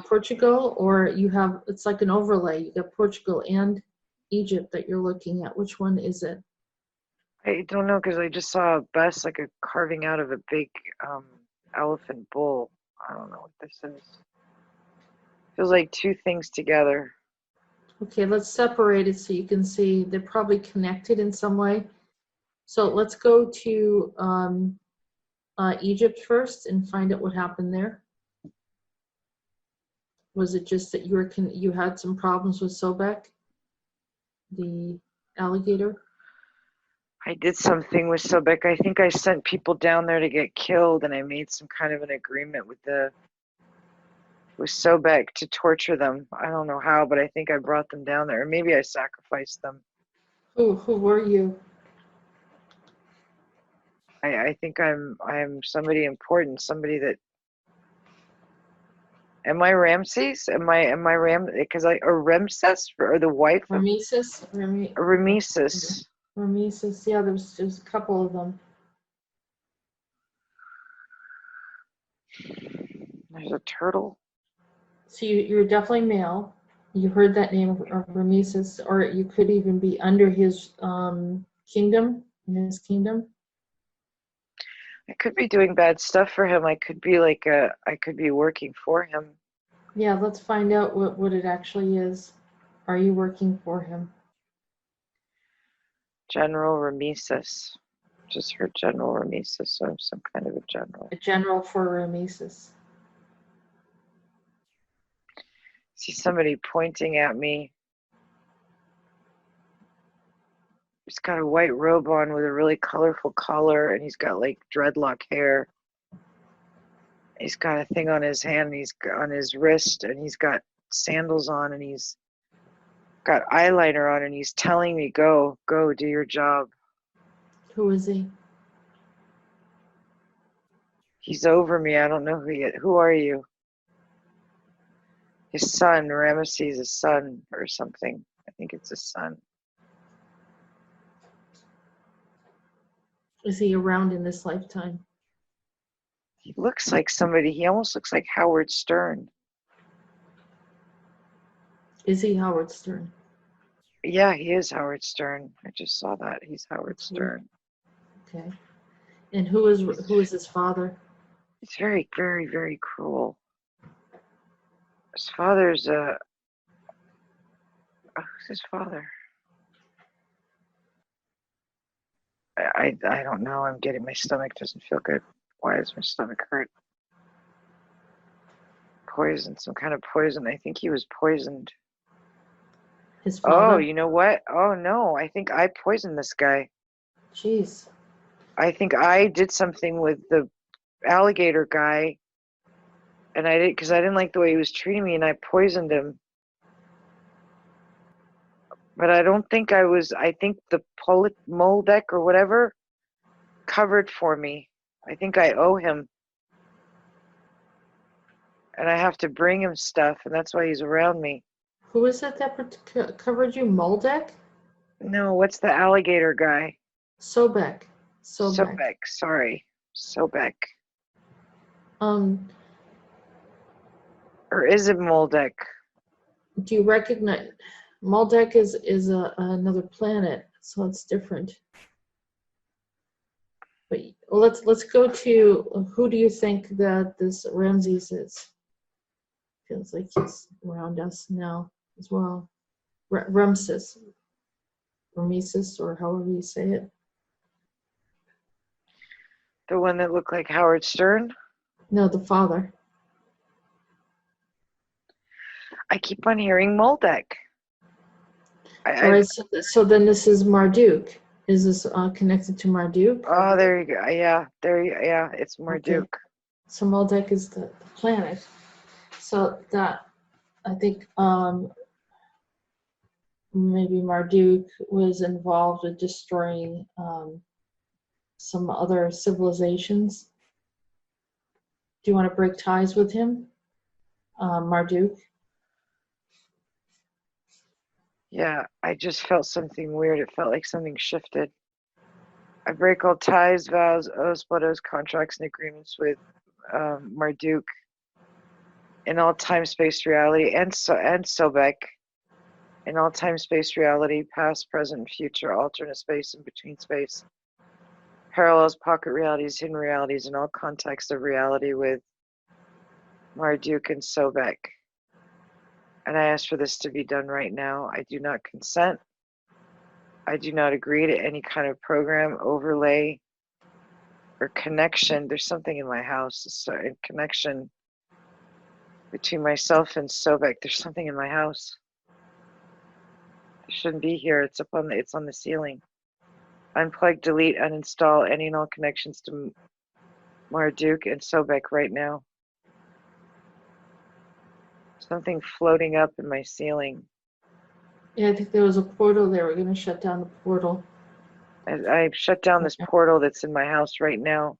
Portugal, or you have, it's like an overlay? You got Portugal and Egypt that you're looking at. Which one is it? I don't know, because I just saw a bust, like a carving out of a big elephant bull. I don't know what this is. Feels like two things together. Okay, let's separate it so you can see they're probably connected in some way. So let's go to Egypt first and find out what happened there. Was it just that you had some problems with Sobek, the alligator? I did something with Sobek. I think I sent people down there to get killed, and I made some kind of an agreement with Sobek to torture them. I don't know how, but I think I brought them down there, or maybe I sacrificed them. Who were you? I think I'm somebody important, somebody that. Am I Ramses? Am I because or Ramses, or the wife of Rameses? Rameses. Rameses, yeah, there's a couple of them. There's a turtle. So you're definitely male. You heard that name of Rameses, or you could even be under his kingdom, in his kingdom. I could be doing bad stuff for him. I could be I could be working for him. Yeah, let's find out what it actually is. Are you working for him? General Rameses. Just heard General Rameses, so I'm some kind of a general. A general for Rameses. See somebody pointing at me. He's got a white robe on with a really colorful collar, and he's got like dreadlock hair. He's got a thing on his hand, and he's on his wrist, and he's got sandals on, and he's got eyeliner on, and he's telling me, go, do your job. Who is he? He's over me. I don't know who he is. Who are you? His son, Ramesses' son, or something. I think it's his son. Is he around in this lifetime? He looks like somebody. He almost looks like Howard Stern. Is he Howard Stern? Yeah, he is Howard Stern. I just saw that. He's Howard Stern. Okay. And who is his father? He's very, very, very cruel. His father's who's his father? I don't know. My stomach doesn't feel good. Why does my stomach hurt? Poison, some kind of poison. I think he was poisoned. His father? Oh, you know what? Oh no, I think I poisoned this guy. Jeez. I think I did something with the alligator guy, and I did because I didn't like the way he was treating me, and I poisoned him. But I don't think I was. I think the Moldek or whatever covered for me. I think I owe him, and I have to bring him stuff, and that's why he's around me. Who is it that covered you? Moldek? No, what's the alligator guy? Sobek. Sorry, Sobek. Or is it Moldek? do you recognize? Maldek is another planet, so it's different. But let's go to who do you think that this Ramses is? Feels like he's around us now as well. Ramses, or however you say it. The one that looked like Howard Stern? No, the father. I keep on hearing Moldek. All right, so then this is Marduk. Is this connected to Marduk? Oh, there you go. Yeah, it's Marduk. Okay. So Maldek is the planet. So that, I think maybe Marduk was involved with destroying some other civilizations. Do you want to break ties with him, Marduk? Yeah, I just felt something weird. It felt like something shifted. I break all ties, vows, oaths, blood oaths, contracts, and agreements with Marduk in all time, space, reality, and Sobek in all time, space, reality, past, present, future, alternate space, and between space, parallels, pocket realities, hidden realities, in all contexts of reality with Marduk and Sobek. And I ask for this to be done right now. I do not consent. I do not agree to any kind of program, overlay, or connection. There's something in my house, a connection between myself and Sobek. There's something in my house. It shouldn't be here. It's on the ceiling. Unplug, delete, uninstall any and all connections to Marduk and Sobek right now. Something floating up in my ceiling. Yeah, I think there was a portal there. We're going to shut down the portal. I shut down this portal that's in my house right now.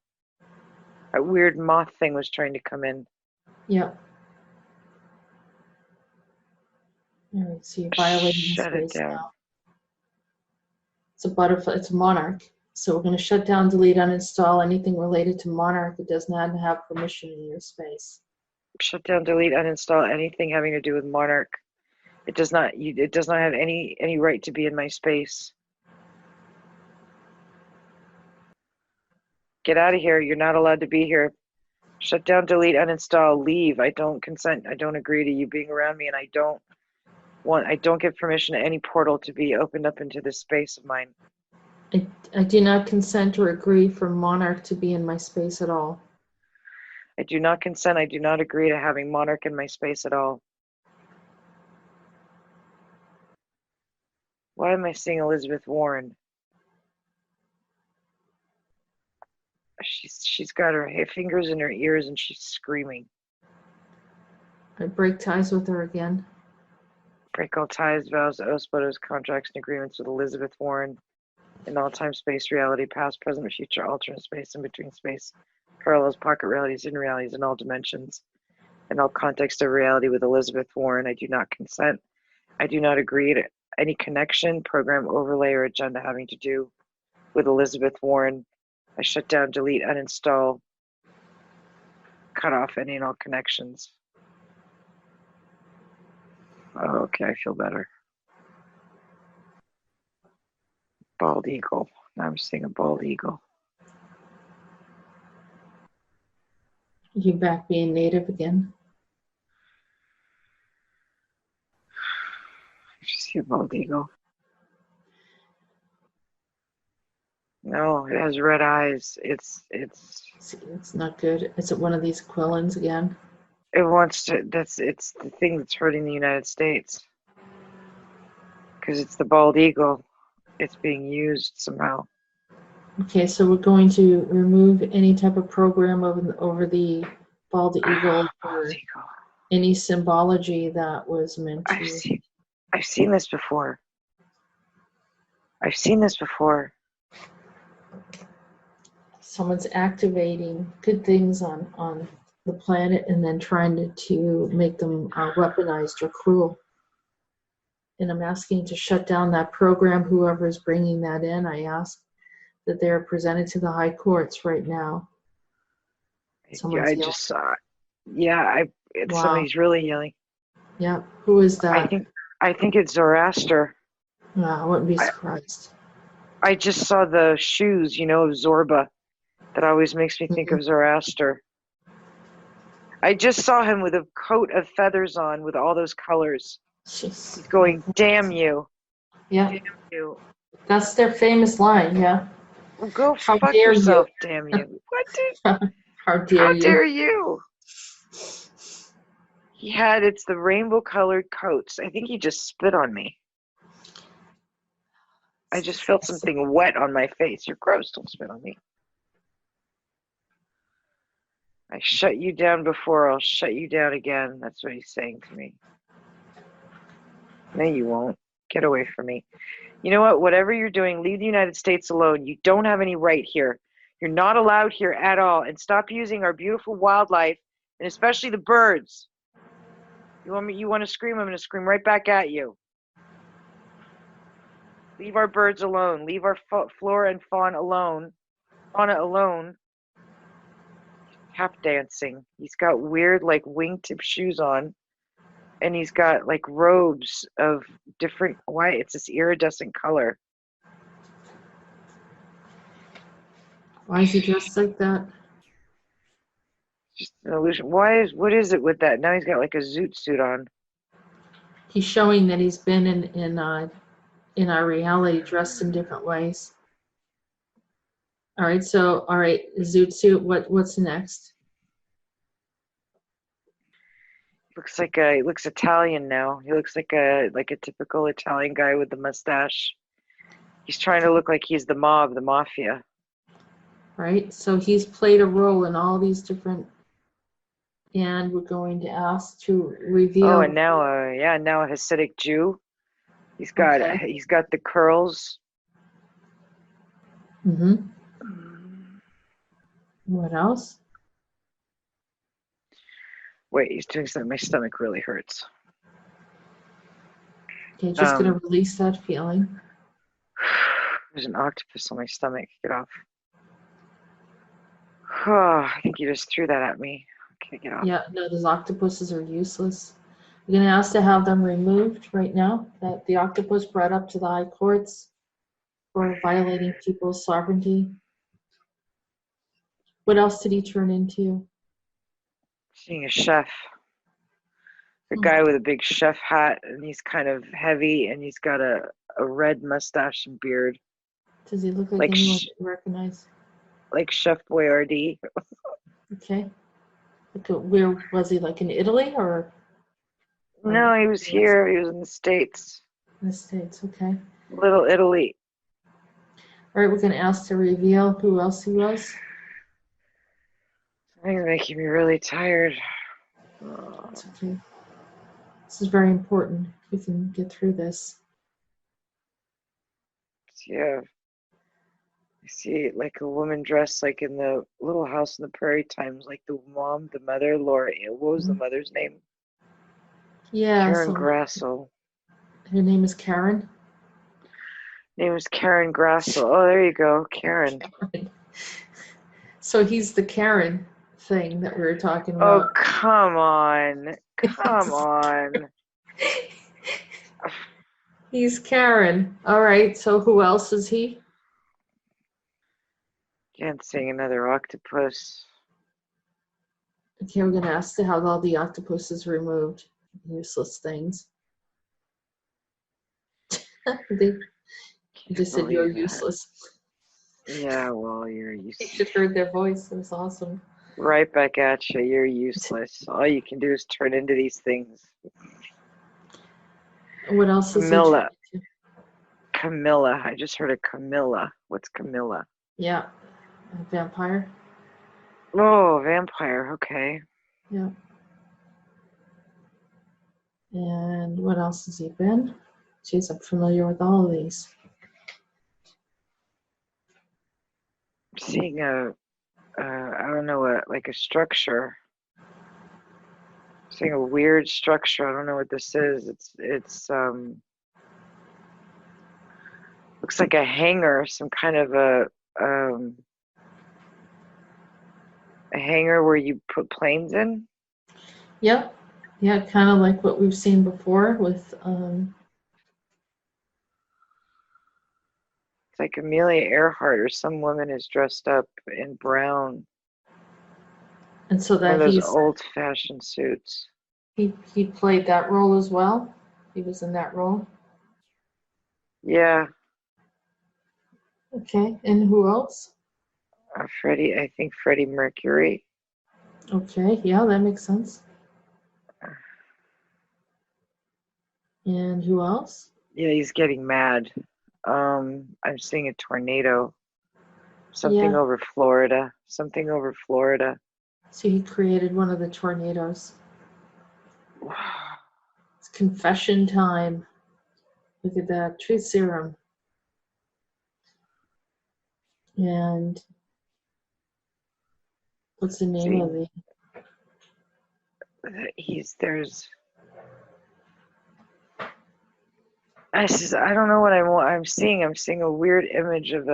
A weird moth thing was trying to come in. Yep. All right, so you're violating Shut it space down. now. It's a butterfly. It's a monarch. So we're going to shut down, delete, uninstall anything related to monarch that does not have permission in your space. Shut down, delete, uninstall anything having to do with monarch. It does not have any right to be in my space. Get out of here. You're not allowed to be here. Shut down, delete, uninstall, leave. I don't consent. I don't agree to you being around me, and I don't give permission to any portal to be opened up into this space of mine. I do not consent or agree for monarch to be in my space at all. I do not consent. I do not agree to having monarch in my space at all. Why am I seeing Elizabeth Warren? She's got her fingers in her ears and she's screaming. I break ties with her again. Break all ties, vows, oaths, photos, contracts, and agreements with Elizabeth Warren in all time, space, reality, past, present, future, alternate space, and between space, parallels, pocket realities, hidden realities, in all dimensions, in all context of reality with Elizabeth Warren. I do not consent. I do not agree to any connection, program, overlay, or agenda having to do with Elizabeth Warren. I shut down, delete, uninstall, cut off any and all connections. Oh, okay, I feel better. Bald eagle. Now I'm seeing a bald eagle. You back being native again? I see a bald eagle. No, it has red eyes. It's not good. Is it one of these Quillins again? It wants to. It's the thing that's hurting the United States. Because it's the bald eagle. It's being used somehow. Okay, so we're going to remove any type of program over the bald eagle or any symbology that was meant to. I've seen this before. I've seen this before. Someone's activating good things on the planet and then trying to make them weaponized or cruel. And I'm asking to shut down that program, whoever is bringing that in. I ask that they're presented to the high courts right now. I just saw it. Yeah, Wow. Somebody's really yelling. Yeah, who is that? I think it's Zoroaster. No, I wouldn't be surprised. I just saw the shoes, of Zorba. That always makes me think of Zoroaster. I just saw him with a coat of feathers on with all those colors. Jeez. He's going, damn you. Yeah. Damn you. That's their famous line, yeah. Well, go How fuck dare yourself, you. damn you. What How dare you? How dare you? It's the rainbow colored coats. I think he just spit on me. I just felt something wet on my face. You're gross, don't spit on me. I shut you down before, I'll shut you down again. That's what he's saying to me. No, you won't. Get away from me. You know what? Whatever you're doing, leave the United States alone. You don't have any right here. You're not allowed here at all. And stop using our beautiful wildlife, and especially the birds. You want to scream? I'm going to scream right back at you. Leave our birds alone. Leave our flora and fauna alone. Tap dancing. He's got weird, like, wingtip shoes on. And he's got, like, robes of different white. It's this iridescent color. Why is he dressed like that? Just an illusion. What is it with that? Now he's got, like, a zoot suit on. He's showing that he's been in our reality dressed in different ways. All right, zoot suit, what's next? He looks Italian now. He looks like a typical Italian guy with the mustache. He's trying to look like he's the mob, the mafia. Right, so he's played a role in all these different, and we're going to ask to reveal. Oh, and now a Hasidic Jew. He's got the curls. Mm-hmm. What else? Wait, he's doing something. My stomach really hurts. Okay, just gonna release that feeling. There's an octopus on my stomach. Get off. Oh, I think you just threw that at me. Okay, get off. Yeah, no, those octopuses are useless. We're gonna ask to have them removed right now. That the octopus brought up to the high courts for violating people's sovereignty. What else did he turn into? Seeing a chef. A guy with a big chef hat, and he's kind of heavy, and he's got a red mustache and beard. Does he look like anyone you recognize? Like Chef Boyardee. Okay. Where was he? Like in Italy or? No, he was here. He was in the States. In the States, okay. Little Italy. All right, we're going to ask to reveal who else he was. I think you're making me really tired. It's okay. This is very important. We can get through this. Yeah. I see like a woman dressed like in the Little House on the Prairie times, like the mom, the mother, Laura. What was the mother's name? Yeah. Karen Grassel. Her name is Karen? Name is Karen Grassel. Oh, there you go, Karen. So he's the Karen thing that we were talking about. Oh, come on. Come on. He's Karen. All right, so who else is he? Can't sing another octopus. Okay, we're going to ask to have all the octopuses removed. Useless things. They just said you're useless. Yeah, well, you're useless. You should have heard their voice. It was awesome. Right back at you. You're useless. All you can do is turn into these things. What else is Camilla. Camilla. I just heard of Camilla. What's Camilla? Yeah. A vampire. Oh, vampire. Okay. Yeah. And what else has he been? Geez, I'm familiar with all of these. I'm seeing I don't know, like a structure. I'm seeing a weird structure. I don't know what this is. It's looks like a hangar, some kind of a hangar where you put planes in. Yep. Yeah, kind of like what we've seen before with It's like Amelia Earhart or some woman is dressed up in brown. and so One of that those old-fashioned suits. he played that role as well. He was in that role. Yeah. Okay, and who else? I think Freddie Mercury. Okay, yeah, that makes sense. And who else? Yeah, he's getting mad. I'm seeing a tornado. Something Yeah. over Florida. Something over Florida. So he created one of the tornadoes. It's confession time. Look at that, truth serum. And what's the name of the? I don't know what I'm seeing. I'm seeing a weird image of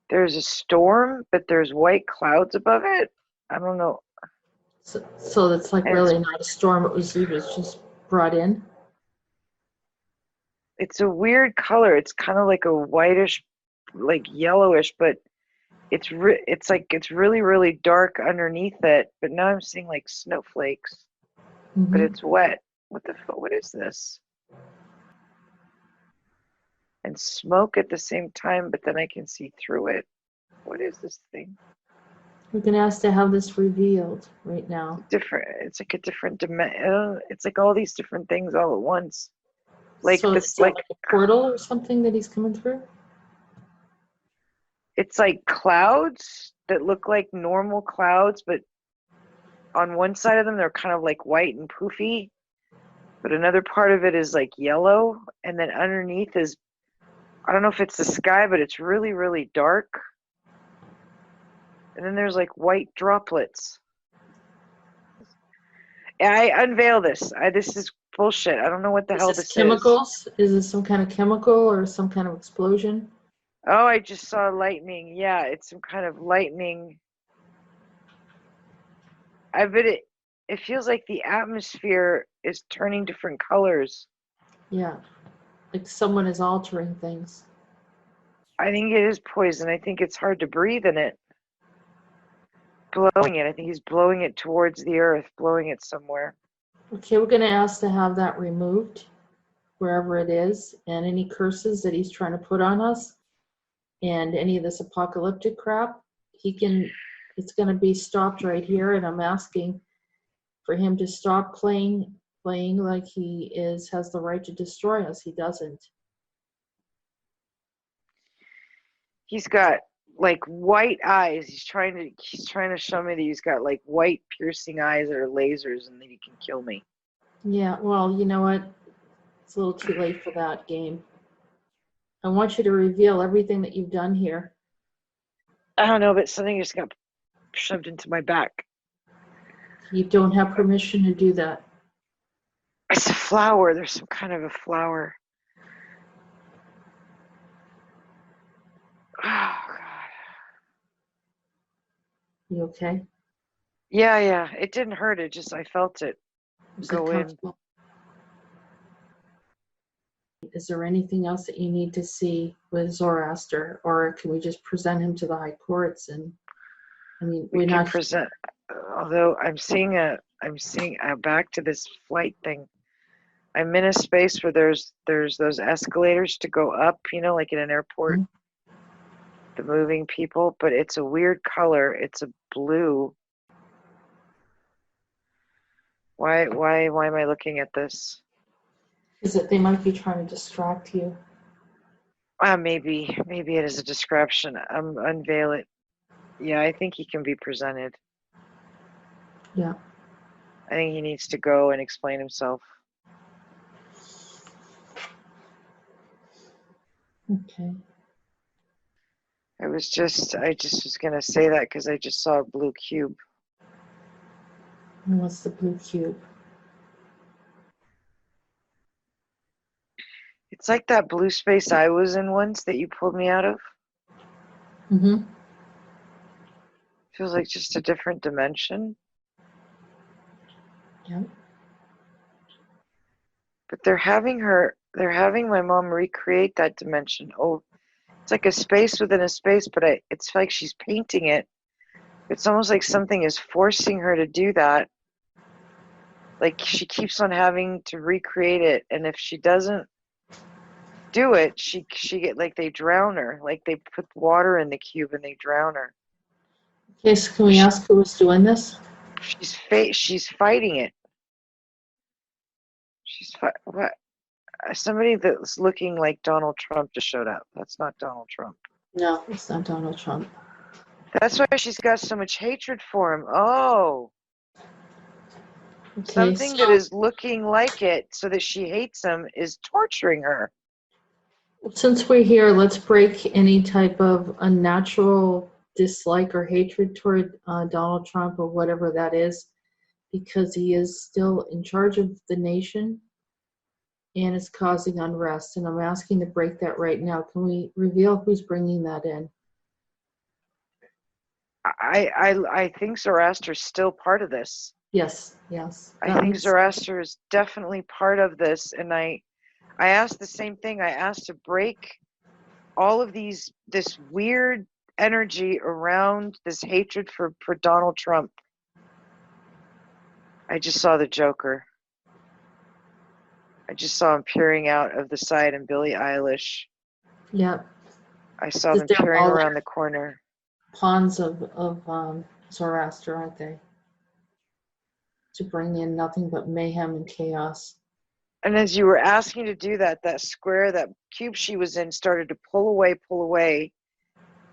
there's a storm, but there's white clouds above it. I don't know. So that's like really not a storm. It was just brought in. It's a weird color. It's kind of like a whitish, like yellowish, but it's really, really dark underneath it. But now I'm seeing like snowflakes, but it's wet. What is this? And smoke at the same time, but then I can see through it. What is this thing? We're gonna ask to have this revealed right now. It's like a different dimension. It's like all these different things all at once. Like so this, it's like a portal or something that he's coming through. It's like clouds that look like normal clouds, but on one side of them they're kind of like white and poofy, but another part of it is like yellow, and then underneath is, I don't know if it's the sky, but it's really, really dark. And then there's like white droplets. I unveil this. This is bullshit. I don't know what the hell this is. Chemicals? Is this some kind of chemical or some kind of explosion? Oh, I just saw lightning. Yeah, it's some kind of lightning. It feels like the atmosphere is turning different colors. Yeah, like someone is altering things. I think it is poison. I think it's hard to breathe in it. Blowing it. I think he's blowing it towards the earth, blowing it somewhere. Okay, we're going to ask to have that removed, wherever it is, and any curses that he's trying to put on us, and any of this apocalyptic crap, it's going to be stopped right here, and I'm asking for him to stop playing like he has the right to destroy us. He doesn't. He's got like white eyes. He's trying to show me that he's got like white piercing eyes that are lasers and that he can kill me. Yeah, well, you know what? It's a little too late for that game. I want you to reveal everything that you've done here. I don't know, but something just got shoved into my back. You don't have permission to do that. It's a flower. There's some kind of a flower. Oh, God. You okay? Yeah. It didn't hurt. I felt it go in. Is there anything else that you need to see with Zoroaster, or can we just present him to the high courts? And I mean, we can present. Although I'm seeing back to this flight thing. I'm in a space where there's those escalators to go up, like in an airport. The moving people, but it's a weird color. It's a blue. Why am I looking at this? Is it they might be trying to distract you? Maybe it is a distraction. Unveil it. Yeah, I think he can be presented. Yeah. I think he needs to go and explain himself. Okay. I just was gonna say that because I just saw a blue cube. And what's the blue cube? It's like that blue space I was in once that you pulled me out of. Mm-hmm. Feels like just a different dimension. Yeah. But they're having my mom recreate that dimension. Oh, it's like a space within a space, but it's like she's painting it. It's almost like something is forcing her to do that. Like she keeps on having to recreate it, and if she doesn't do it, she get like they drown her. Like they put water in the cube and they drown her. Okay, so can we ask who was doing this? She's fighting it. What? Somebody that's looking like Donald Trump just showed up. That's not Donald Trump. No, it's not Donald Trump. That's why she's got so much hatred for him. Oh. Okay, Something that is looking like it so that she hates him is torturing her. Since we're here, let's break any type of unnatural dislike or hatred toward Donald Trump or whatever that is, because he is still in charge of the nation and is causing unrest. And I'm asking to break that right now. Can we reveal who's bringing that in? I think Zoroaster's still part of this. Yes. I think Zoroaster is definitely part of this, and I asked the same thing. I asked to break all of this weird energy around this hatred for Donald Trump. I just saw the Joker. I just saw him peering out of the side, and Billie Eilish. Yeah. I saw them peering around the corner. Pawns of Zoroaster, aren't they? To bring in nothing but mayhem and chaos. And as you were asking to do that square, that cube she was in started to pull away.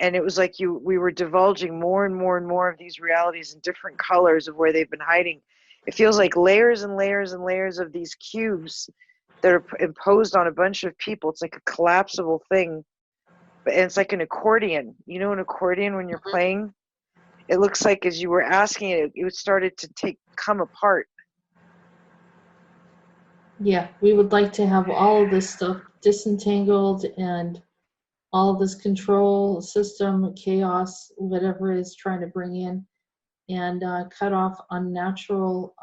And it was like we were divulging more and more and more of these realities in different colors of where they've been hiding. It feels like layers and layers and layers of these cubes that are imposed on a bunch of people. It's like a collapsible thing. And it's like an accordion. You know an accordion when you're playing? It looks like as you were asking it started to come apart. Yeah, we would like to have all of this stuff disentangled and all of this control system, chaos, whatever is trying to bring in, and cut off unnatural.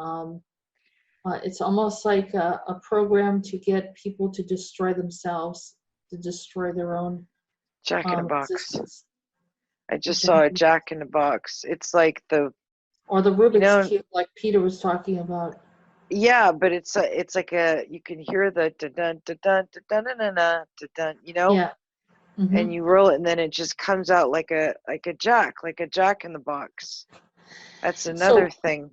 It's almost like a program to get people to destroy themselves, to destroy their own Jack in a box. existence. I just saw a Jack in a box. It's like or the Rubik's Cube, like Peter was talking about. Yeah, but it's like you can hear the dun dun dun dun dun dun dun, you know. Yeah. Mm-hmm. And you roll it, and then it just comes out like a jack in the box. That's another thing.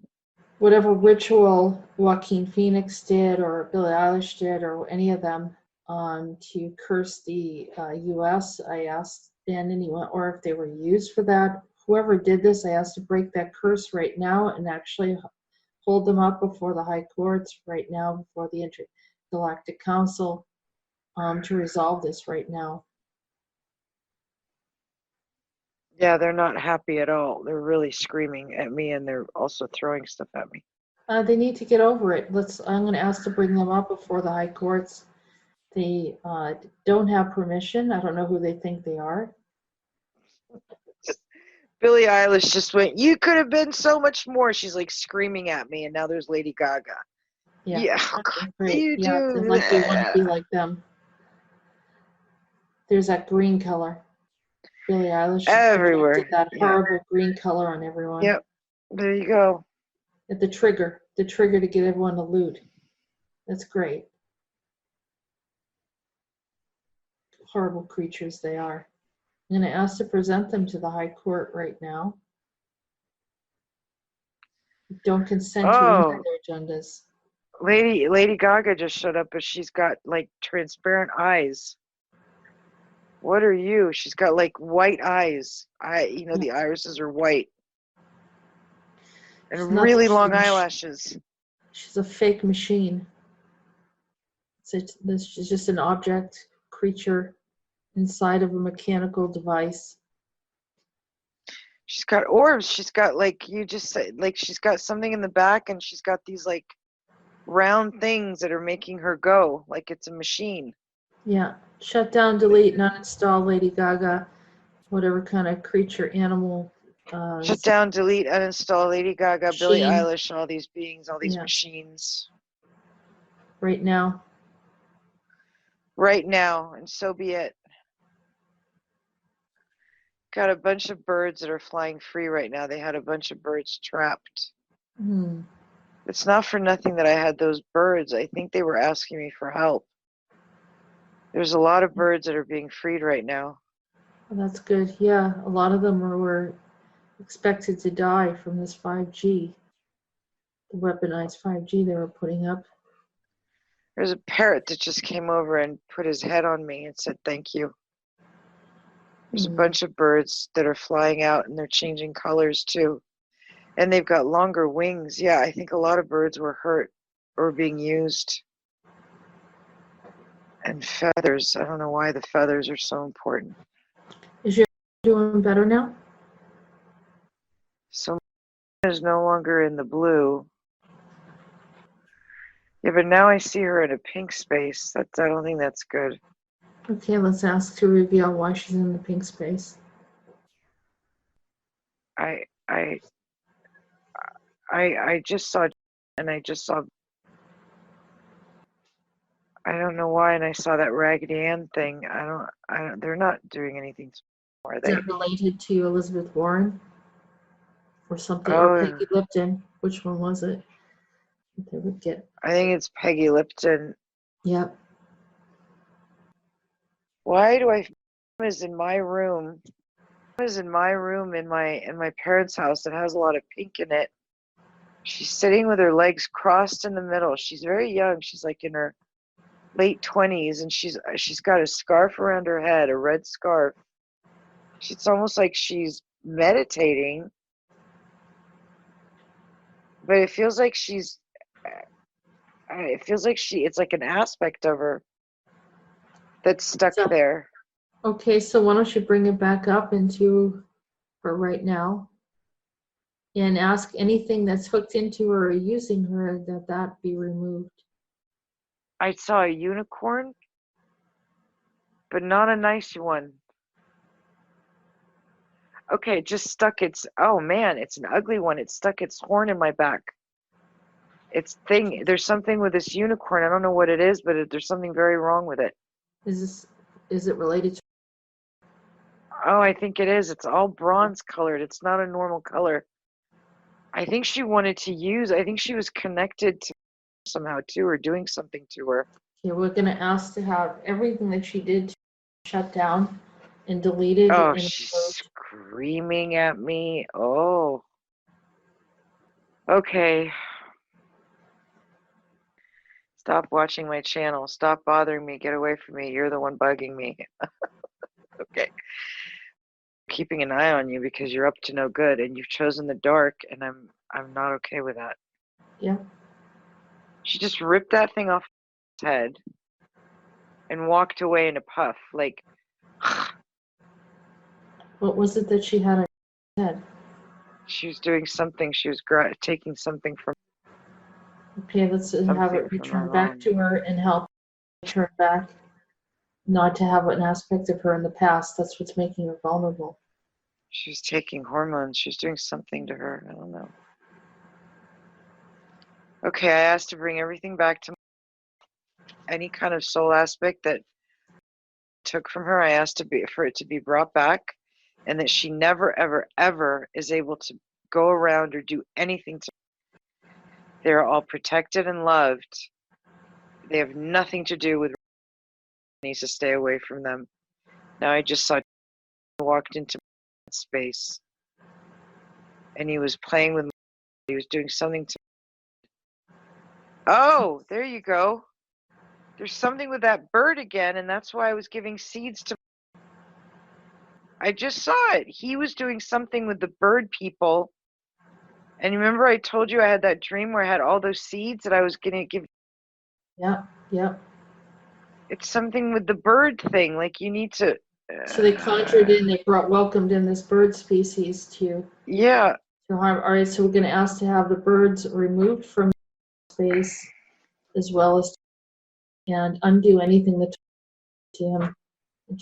Whatever ritual Joaquin Phoenix did, or Billie Eilish did, or any of them, to curse the U.S., I asked and anyone, or if they were used for that, whoever did this, I asked to break that curse right now and actually hold them up before the high courts right now, before the Intergalactic Council, to resolve this right now. Yeah, they're not happy at all. They're really screaming at me, and they're also throwing stuff at me. They need to get over it. I'm going to ask to bring them up before the high courts. They don't have permission. I don't know who they think they are. Billie Eilish just went, "You could have been so much more." She's like screaming at me, and now there's Lady Gaga. Yeah. Great. Do. Like we want to be like them. There's that green color. Billie Eilish everywhere. Did that horrible green color on everyone. Yep. There you go. At the trigger to get everyone to loot. That's great. Horrible creatures they are. I'm going to ask to present them to the High Court right now. Don't consent to any of their agendas. Lady Gaga just showed up, but she's got like transparent eyes. What are you? She's got like white eyes. The irises are white. And really long eyelashes. She's a fake machine. She's just an object, creature, inside of a mechanical device. She's got orbs. She's got she's got something in the back, and she's got these like round things that are making her go like it's a machine. Yeah. Shut down, delete, and uninstall Lady Gaga, whatever kind of creature, animal, Shut down, delete, uninstall Lady Gaga, Billie Machine. Eilish, all these beings, all these Yeah. machines. Right now. Right now, and so be it. Got a bunch of birds that are flying free right now. They had a bunch of birds trapped. Hmm. It's not for nothing that I had those birds. I think they were asking me for help. There's a lot of birds that are being freed right now. Well, that's good. Yeah, a lot of them were expected to die from this 5G, the weaponized 5G they were putting up. There's a parrot that just came over and put his head on me and said thank you. There's a bunch of birds that are flying out and they're changing colors too. And they've got longer wings. Yeah, I think a lot of birds were hurt or being used. And feathers. I don't know why the feathers are so important. Is your doing better now? So is no longer in the blue. Yeah, but now I see her in a pink space. I don't think that's good. Okay, let's ask to reveal why she's in the pink space. I just saw, and I just saw, I don't know why, and I saw that Raggedy Ann thing. I don't, they're not doing anything, are Is they? that related to Elizabeth Warren? Or something, Oh, or Peggy Lipton? Which one was it? They would get. I think it's Peggy Lipton. Yep. Why do I is in my room? Is in my room in my parents' house that has a lot of pink in it. She's sitting with her legs crossed in the middle. She's very young. She's like in her late 20s, and she's got a scarf around her head, a red scarf. It's almost like she's meditating, but it feels like it's like an aspect of her that's stuck there. Okay, so why don't you bring it back up into her right now and ask anything that's hooked into her or using her that be removed. I saw a unicorn, but not a nice one. Okay, it just stuck its, oh man, it's an ugly one. It stuck its horn in my back. There's something with this unicorn. I don't know what it is, but there's something very wrong with it. Is it related to? Oh, I think it is. It's all bronze colored. It's not a normal color. I think she was connected to somehow too, or doing something to her. Okay, we're going to ask to have everything that she did shut down and deleted. Oh, and she's screaming at me. Oh. Okay. Stop watching my channel. Stop bothering me. Get away from me. You're the one bugging me. Okay. Keeping an eye on you because you're up to no good and you've chosen the dark, and I'm not okay with that. Yeah. She just ripped that thing off his head and walked away in a puff. Like, what was it that she had on her head? She was doing something. She was taking something from. Okay, let's have it return back to her and help return back. Not to have an aspect of her in the past. That's what's making her vulnerable. She's taking hormones. She's doing something to her. I don't know. Okay, I asked to bring everything back to any kind of soul aspect that took from her. I asked for it to be brought back, and that she never, ever, ever is able to go around or do anything to her. They're all protected and loved. They have nothing to do with. Needs to stay away from them. Now I just saw walked into space, and he was playing with. He was doing something to. Oh, there you go. There's something with that bird again, and that's why I was giving seeds to. I just saw it. He was doing something with the bird people. And remember I told you I had that dream where I had all those seeds that I was going to give. Yeah. It's something with the bird thing. Like you need to. So they conjured in, they welcomed in this bird species to. Yeah. To harm. All right, so we're going to ask to have the birds removed from space, as well as and undo anything that to him.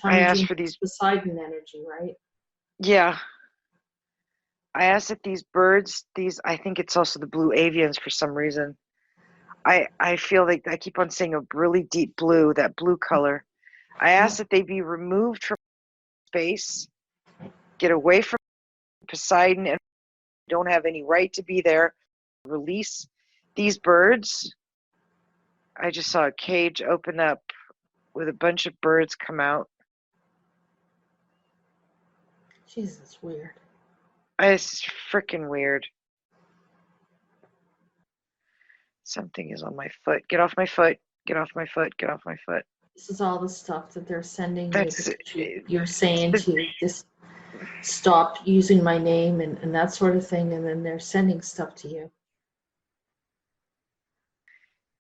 I asked for these Poseidon energy, right? Yeah. I asked if these birds, I think it's also the blue avians for some reason. I feel like I keep on saying a really deep blue, that blue color. I asked that they be removed from space, get away from Poseidon, and don't have any right to be there. Release these birds. I just saw a cage open up with a bunch of birds come out. Jesus, weird. It's freaking weird. Something is on my foot. Get off my foot. Get off my foot. Get off my foot. This is all the stuff that they're sending That's you. You're saying to just stop using my name and that sort of thing, and then they're sending stuff to you.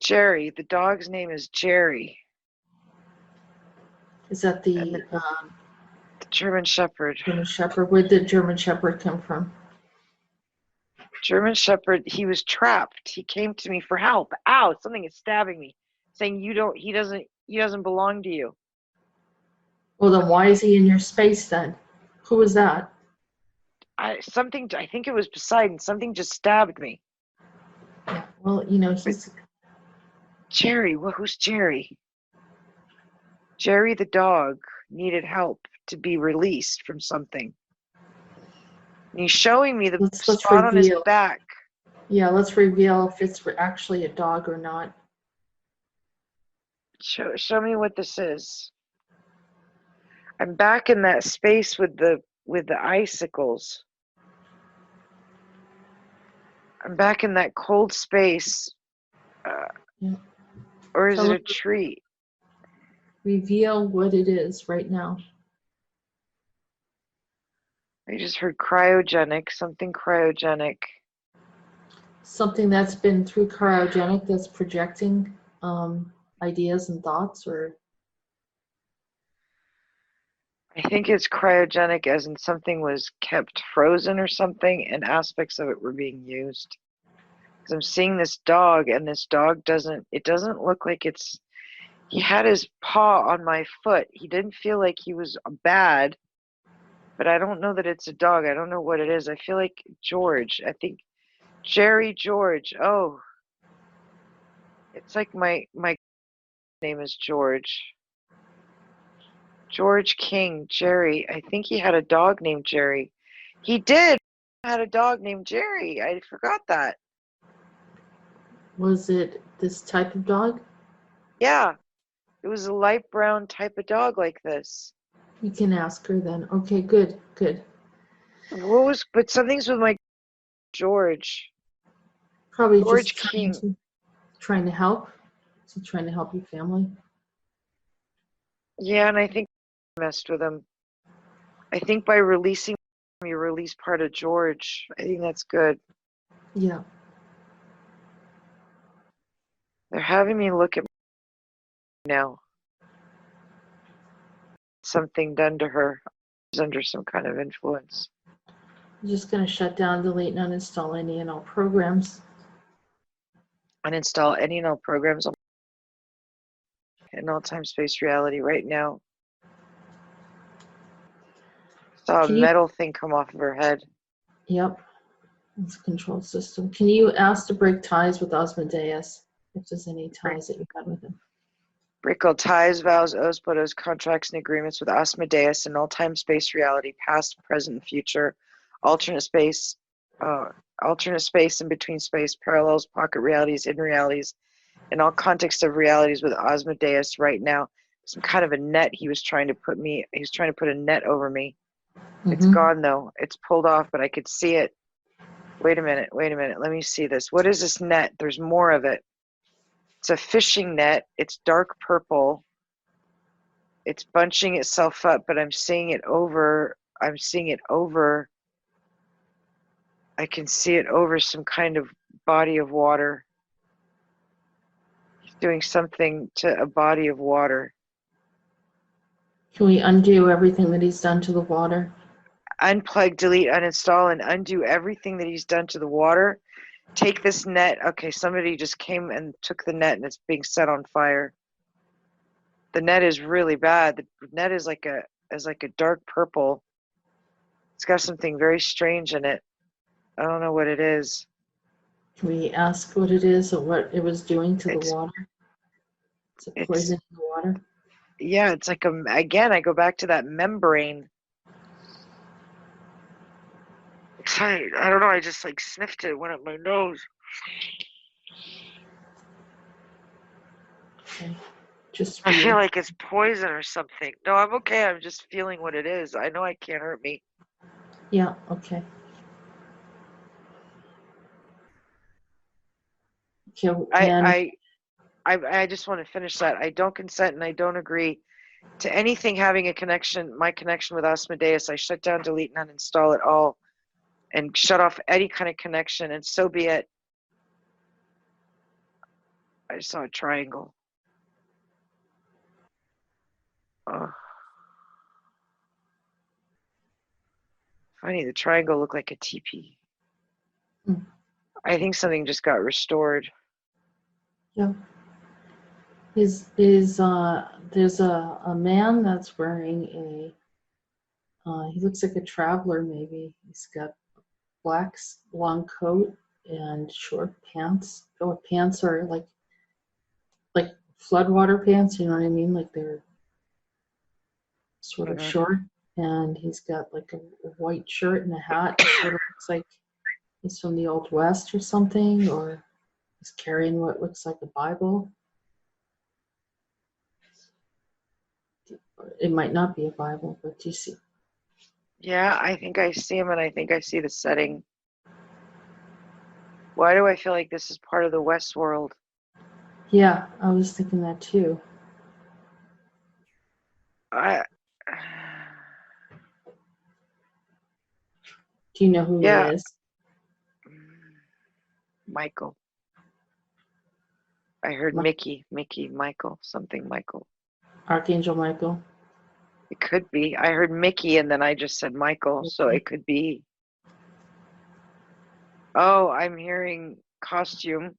Jerry. The dog's name is Jerry. Is that the German Shepherd. German Shepherd? Where did the German Shepherd come from? German Shepherd, he was trapped. He came to me for help. Ow, something is stabbing me. Saying he doesn't belong to you. Well, then why is he in your space then? Who was that? I think it was Poseidon. Something just stabbed me. Yeah, well, he's... Jerry, who's Jerry? Jerry the dog needed help to be released from something. And he's showing me the spot on his back. Yeah, let's reveal if it's actually a dog or not. Show me what this is. I'm back in that space with the icicles. I'm back in that cold space. Yeah. Or is it a tree? Reveal what it is right now. I just heard cryogenic, something cryogenic. Something that's been through cryogenic that's projecting ideas and thoughts, or? I think it's cryogenic as in something was kept frozen or something and aspects of it were being used. Because I'm seeing this dog and this dog doesn't look like he had his paw on my foot. He didn't feel like he was bad, but I don't know that it's a dog. I don't know what it is. I feel like George. I think Jerry George. Oh, it's like my name is George. George King, Jerry. I think he had a dog named Jerry. He did had a dog named Jerry. I forgot that. Was it this type of dog? Yeah. It was a light brown type of dog like this. You can ask her then. Okay, good. But something's with my George. Probably George just King. trying to help. Is he trying to help your family? Yeah, and I think I messed with him. I think by releasing him, you release part of George. I think that's good. Yeah. They're having me look at now. Something done to her. She's under some kind of influence. I'm just going to shut down, delete, and uninstall any and all programs. Uninstall any and all programs in all time space reality right now. Saw a metal thing come off of her head. Yep. It's a control system. Can you ask to break ties with Asmodeus, if there's any ties that you've had with him? Break all ties, vows, oaths, photos, contracts, and agreements with Asmodeus in all time space reality, past, present, and future, alternate space in between space, parallels, pocket realities, hidden realities, in all context of realities with Asmodeus right now. Some kind of a net he was trying to put a net over me. Mm-hmm. It's gone though. It's pulled off, but I could see it. Wait a minute. Let me see this. What is this net? There's more of it. It's a fishing net. It's dark purple. It's bunching itself up, but I'm seeing it over. I can see it over some kind of body of water. He's doing something to a body of water. Can we undo everything that he's done to the water? Unplug, delete, uninstall, and undo everything that he's done to the water. Take this net. Okay, somebody just came and took the net and it's being set on fire. The net is really bad. The net is like a dark purple. It's got something very strange in it. I don't know what it is. Can we ask what it is or what it was doing to the water? Is it poison in the water? Yeah, it's like, again, I go back to that membrane. I don't know, I just like sniffed it, went up my nose. Okay. Just I feel weird. like it's poison or something. No, I'm okay. I'm just feeling what it is. I know it can't hurt me. Yeah, okay. Okay, I just want to finish that. I don't consent and I don't agree to anything having a connection, my connection with Asmodeus. I shut down, delete, and uninstall it all and shut off any kind of connection, and so be it. I saw a triangle. Funny, the triangle looked like a teepee. I think something just got restored. yeah. There's a man that's wearing he looks like a traveler maybe. He's got black long coat and short pants. Oh, pants are like floodwater pants, you know what I mean? Like they're sort of short. And he's got like a white shirt and a hat. It sort of looks like he's from the Old West or something, or he's carrying what looks like a Bible. It might not be a Bible, but do you see? Yeah, I think I see him, and I think I see the setting. Why do I feel like this is part of the Westworld? Yeah, I was thinking that too. Do you know who he is? Michael. I heard Mickey, Michael, something Michael. Archangel Michael. It could be. I heard Mickey and then I just said Michael, so it could be. Oh, I'm hearing costume.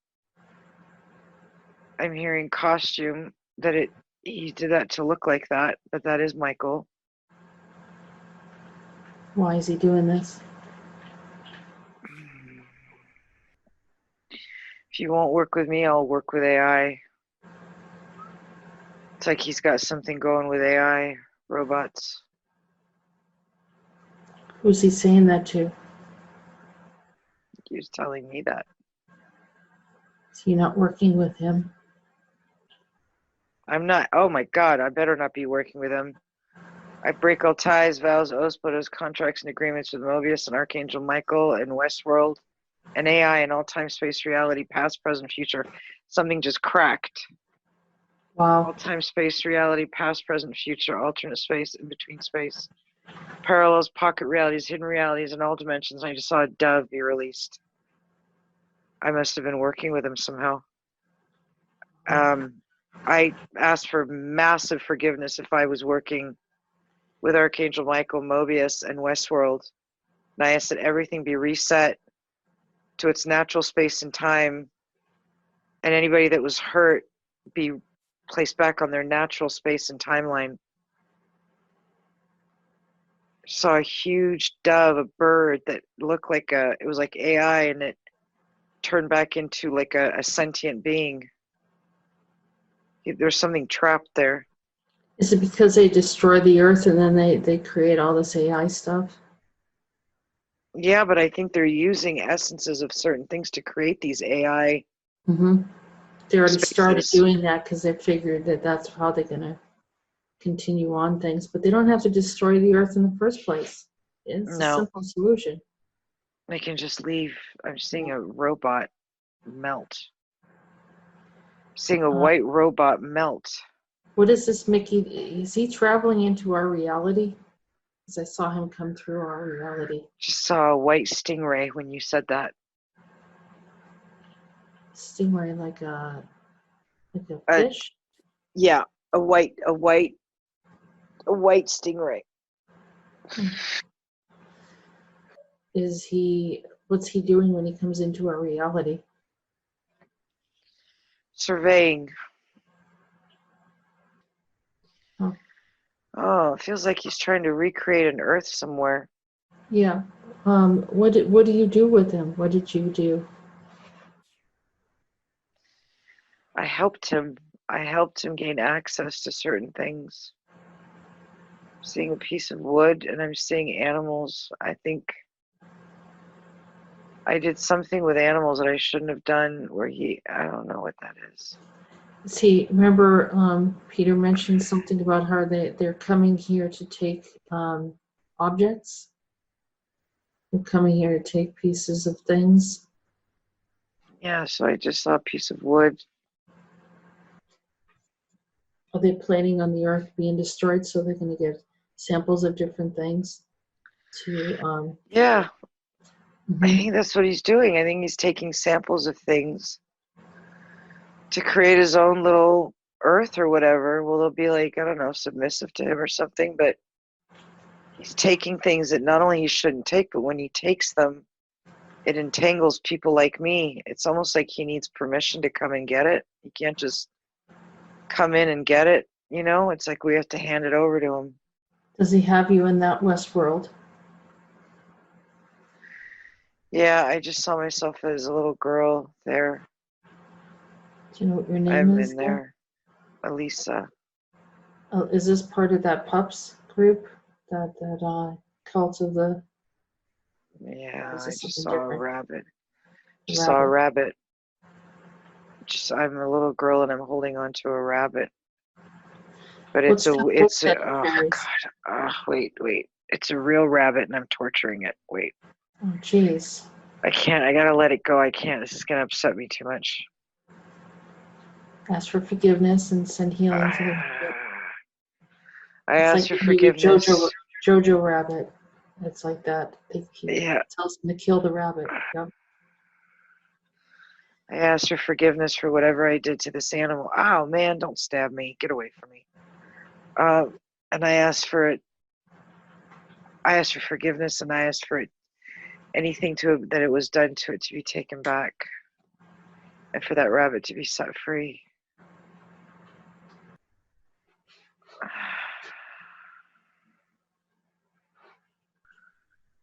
I'm hearing costume that he did that to look like that, but that is Michael. Why is he doing this? If you won't work with me, I'll work with AI. It's like he's got something going with AI, robots. Who's he saying that to? He was telling me that. Is he not working with him? I'm not. Oh my God, I better not be working with him. I break all ties, vows, oaths, photos, contracts, and agreements with Mobius and Archangel Michael and Westworld and AI and all time, space, reality, past, present, future. Something just cracked. Wow. All time, space, reality, past, present, future, alternate space, in between space, parallels, pocket realities, hidden realities, and all dimensions. I just saw a dove be released. I must have been working with him somehow. I asked for massive forgiveness if I was working with Archangel Michael, Mobius, and Westworld. And I asked that everything be reset to its natural space and time, and anybody that was hurt be placed back on their natural space and timeline. Saw a huge dove, a bird that looked like it was like AI, and it turned back into like a sentient being. There's something trapped there. Is it because they destroy the earth and then they create all this AI stuff? Yeah, but I think they're using essences of certain things to create these AI. Mm-hmm. They already spaces. started doing that because they figured that that's how they're going to continue on things. But they don't have to destroy the earth in the first place. It's a simple solution. They can just leave. I'm seeing a robot melt. Seeing a white robot melt. What is this, Mickey? Is he traveling into our reality? Because I saw him come through our reality. Just saw a white stingray when you said that. Stingray, like a fish? Yeah, a white stingray. What's he doing when he comes into our reality? Surveying. Oh, it feels like he's trying to recreate an Earth somewhere. Yeah. What do you do with him? What did you do? I helped him. I helped him gain access to certain things. I'm seeing a piece of wood and I'm seeing animals. I think I did something with animals that I shouldn't have done where I don't know what that is. See, remember Peter mentioned something about how they're coming here to take objects? They're coming here to take pieces of things. Yeah, so I just saw a piece of wood. Are they planning on the Earth being destroyed so they're going to get samples of different things? Yeah, mm-hmm. I think that's what he's doing. I think he's taking samples of things to create his own little Earth or whatever. Well, they'll be like, I don't know, submissive to him or something, but he's taking things that not only he shouldn't take, but when he takes them, it entangles people like me. It's almost like he needs permission to come and get it. He can't just come in and get it, you know? It's like we have to hand it over to him. Does he have you in that Westworld? Yeah, I just saw myself as a little girl there. Do you know what your name I'm is? in there. Elisa. Oh, is this part of that pups group? That cult of the... Yeah, I just something saw different? a rabbit. Just saw a rabbit. I'm a little girl and I'm holding on to a rabbit. But oh God. Wait. It's a real rabbit and I'm torturing it. Wait. Oh, jeez. I can't. I gotta let it go. I can't. This is gonna upset me too much. Ask for forgiveness and send healing to them. I asked for forgiveness. Jojo rabbit. It's like that. Yeah. Tells them to kill the rabbit. Yep. I asked for forgiveness for whatever I did to this animal. Oh man, don't stab me. Get away from me. And I asked for it. I asked for forgiveness and I asked for it. Anything that it was done to it to be taken back. And for that rabbit to be set free.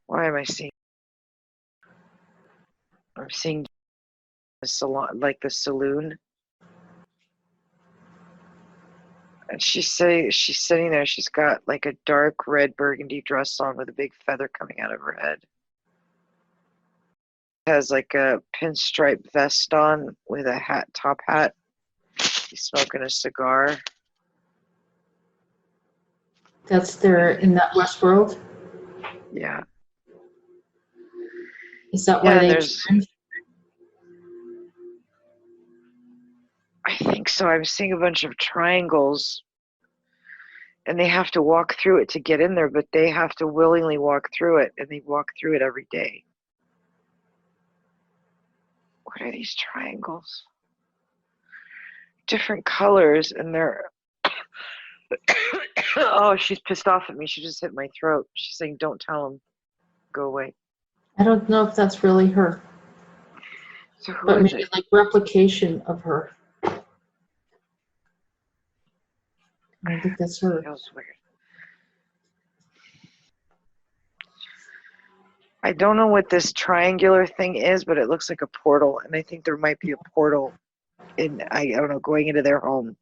Why am I seeing? I'm seeing the salon, like the saloon. And she's sitting there. She's got like a dark red burgundy dress on with a big feather coming out of her head. Has like a pinstripe vest on with a top hat. She's smoking a cigar. That's there in that Westworld? Yeah. Is that why they turned? I think so. I'm seeing a bunch of triangles. And they have to walk through it to get in there, but they have to willingly walk through it, and they walk through it every day. What are these triangles? Different colors, and they're... Oh, she's pissed off at me. She just hit my throat. She's saying, don't tell him. Go away. I don't know if that's really her. So who but is maybe it? like replication of her. I think that's her. Feels weird. I don't know what this triangular thing is, but it looks like a portal, and I think there might be a portal in, I don't know, going into their home.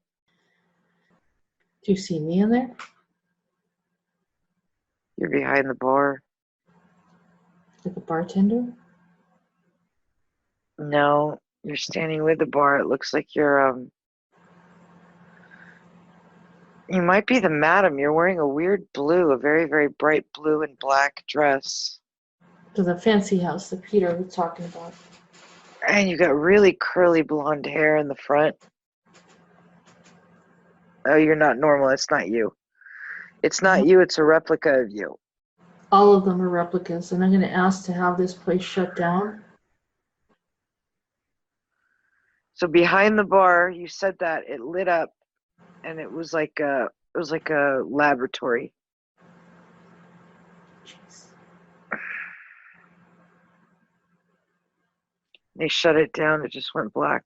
Do you see me in there? You're behind the bar. Like a bartender? No, you're standing with the bar. It looks like you're, you might be the madam. You're wearing a weird blue, a very, very bright blue and black dress. To the fancy house that Peter was talking about. And you got really curly blonde hair in the front. Oh, you're not normal. It's not you. It's not you. It's a replica of you. All of them are replicas, and I'm going to ask to have this place shut down. So behind the bar, you said that it lit up, and it was like a laboratory. Jeez. They shut it down. It just went black.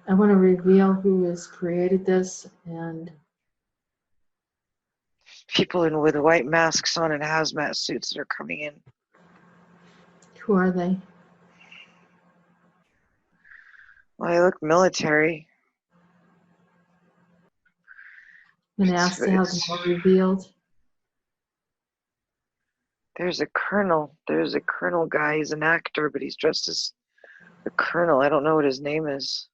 I want to reveal who has created this, and people in with white masks on and hazmat suits that are coming in. Who are they? Well, they look military. I'm going to ask to have them all revealed. There's a colonel. There's a colonel guy. He's an actor, but he's dressed as a colonel. I don't know what his name is.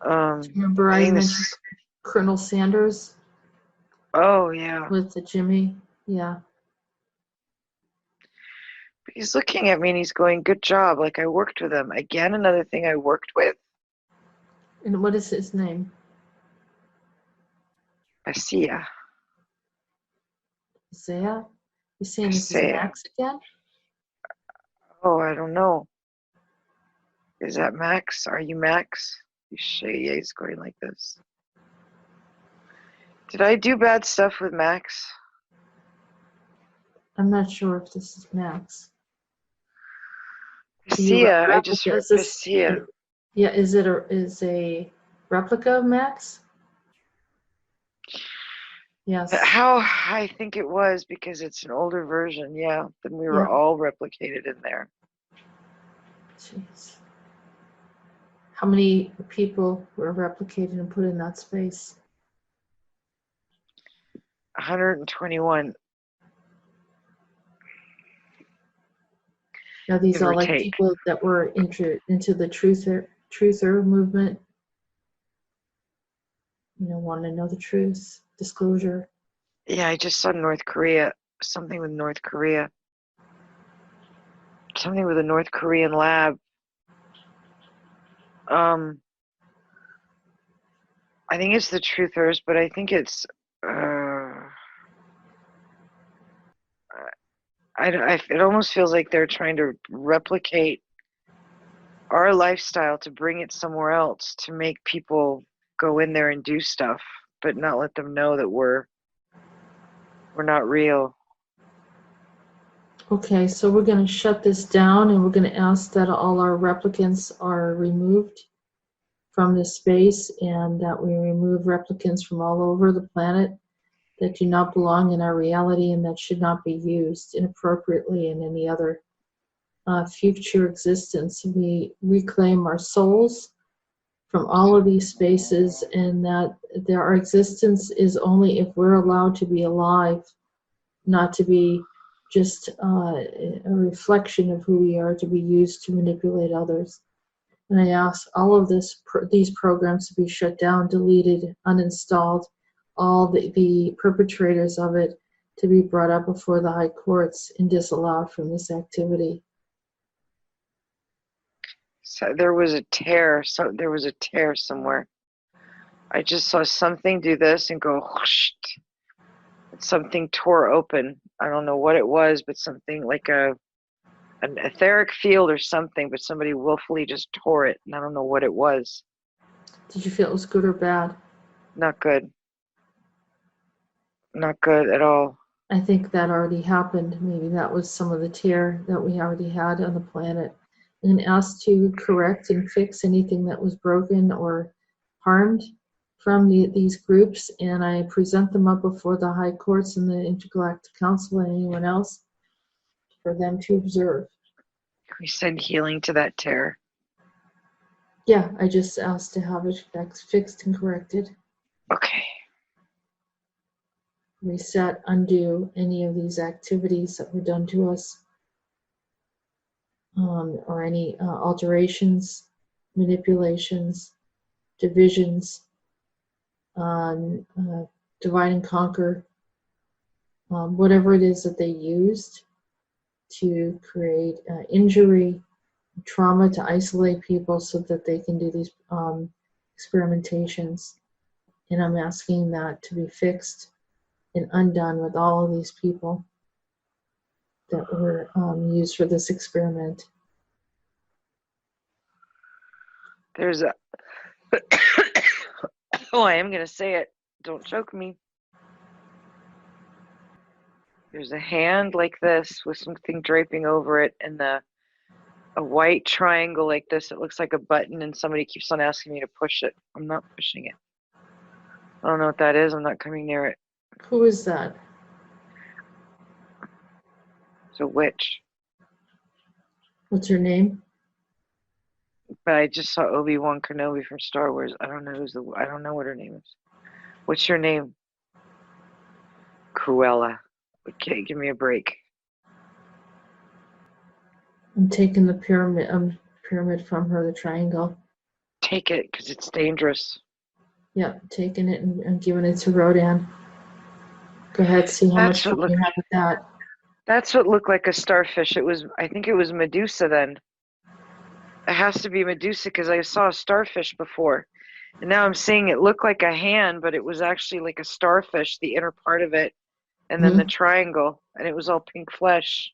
Remember I mentioned Colonel Sanders? Oh, yeah. With the Jimmy? Yeah. He's looking at me and he's going, good job. Like, I worked with him. Again, another thing I worked with. And what is his name? Isaiah. Isaiah? You saying this is Max again? Oh, I don't know. Is that Max? Are you Max? Yeah, he's going like this. Did I do bad stuff with Max? I'm not sure if this is Max. Isaiah. I just heard Isaiah. Yeah, is a replica of Max? Yes. How I think it was, because it's an older version, yeah. Then we were all replicated in there. Jeez. How many people were replicated and put in that space? 121. Now these are like people that were into the truther movement. You know, want to know the truth, disclosure. Yeah, I just saw North Korea. Something with North Korea. Something with a North Korean lab. I think it's the truthers, but I think it's it almost feels like they're trying to replicate our lifestyle to bring it somewhere else, to make people go in there and do stuff, but not let them know that we're not real. Okay, so we're going to shut this down and we're going to ask that all our replicants are removed from this space, and that we remove replicants from all over the planet that do not belong in our reality and that should not be used inappropriately in any other future existence. We reclaim our souls from all of these spaces, and that our existence is only if we're allowed to be alive, not to be just a reflection of who we are, to be used to manipulate others. And I ask all of these programs to be shut down, deleted, uninstalled, all the perpetrators of it to be brought up before the high courts and disallowed from this activity. So there was a tear. So there was a tear somewhere. I just saw something do this and go whoosh. Something tore open. I don't know what it was, but something like an etheric field or something, but somebody willfully just tore it, and I don't know what it was. Did you feel it was good or bad? Not good. Not good at all. I think that already happened. Maybe that was some of the tear that we already had on the planet. And asked to correct and fix anything that was broken or harmed from these groups, and I present them up before the high courts and the Intergalactic Council and anyone else for them to observe. We send healing to that tear. Yeah, I just asked to have it fixed and corrected. Okay. Reset, undo any of these activities that were done to us, or any alterations, manipulations, divisions, divide and conquer, whatever it is that they used to create injury, trauma, to isolate people so that they can do these experimentations. And I'm asking that to be fixed and undone with all of these people that were used for this experiment. There's a oh, I am going to say it. Don't choke me. There's a hand like this with something draping over it, and a white triangle like this. It looks like a button, and somebody keeps on asking me to push it. I'm not pushing it. I don't know what that is. I'm not coming near it. Who is that? It's a witch. What's her name? But I just saw Obi-Wan Kenobi from Star Wars. I don't know I don't know what her name is. What's your name? Cruella. Okay, give me a break. I'm taking the pyramid from her, the triangle. Take it, because it's dangerous. Yep, taking it and giving it to Rodan. Go ahead, see how much fun you have with that. That's what looked like a starfish. I think it was Medusa then. It has to be Medusa because I saw a starfish before. And now I'm seeing it look like a hand, but it was actually like a starfish, the inner part of it, and then the triangle, and it was all pink flesh.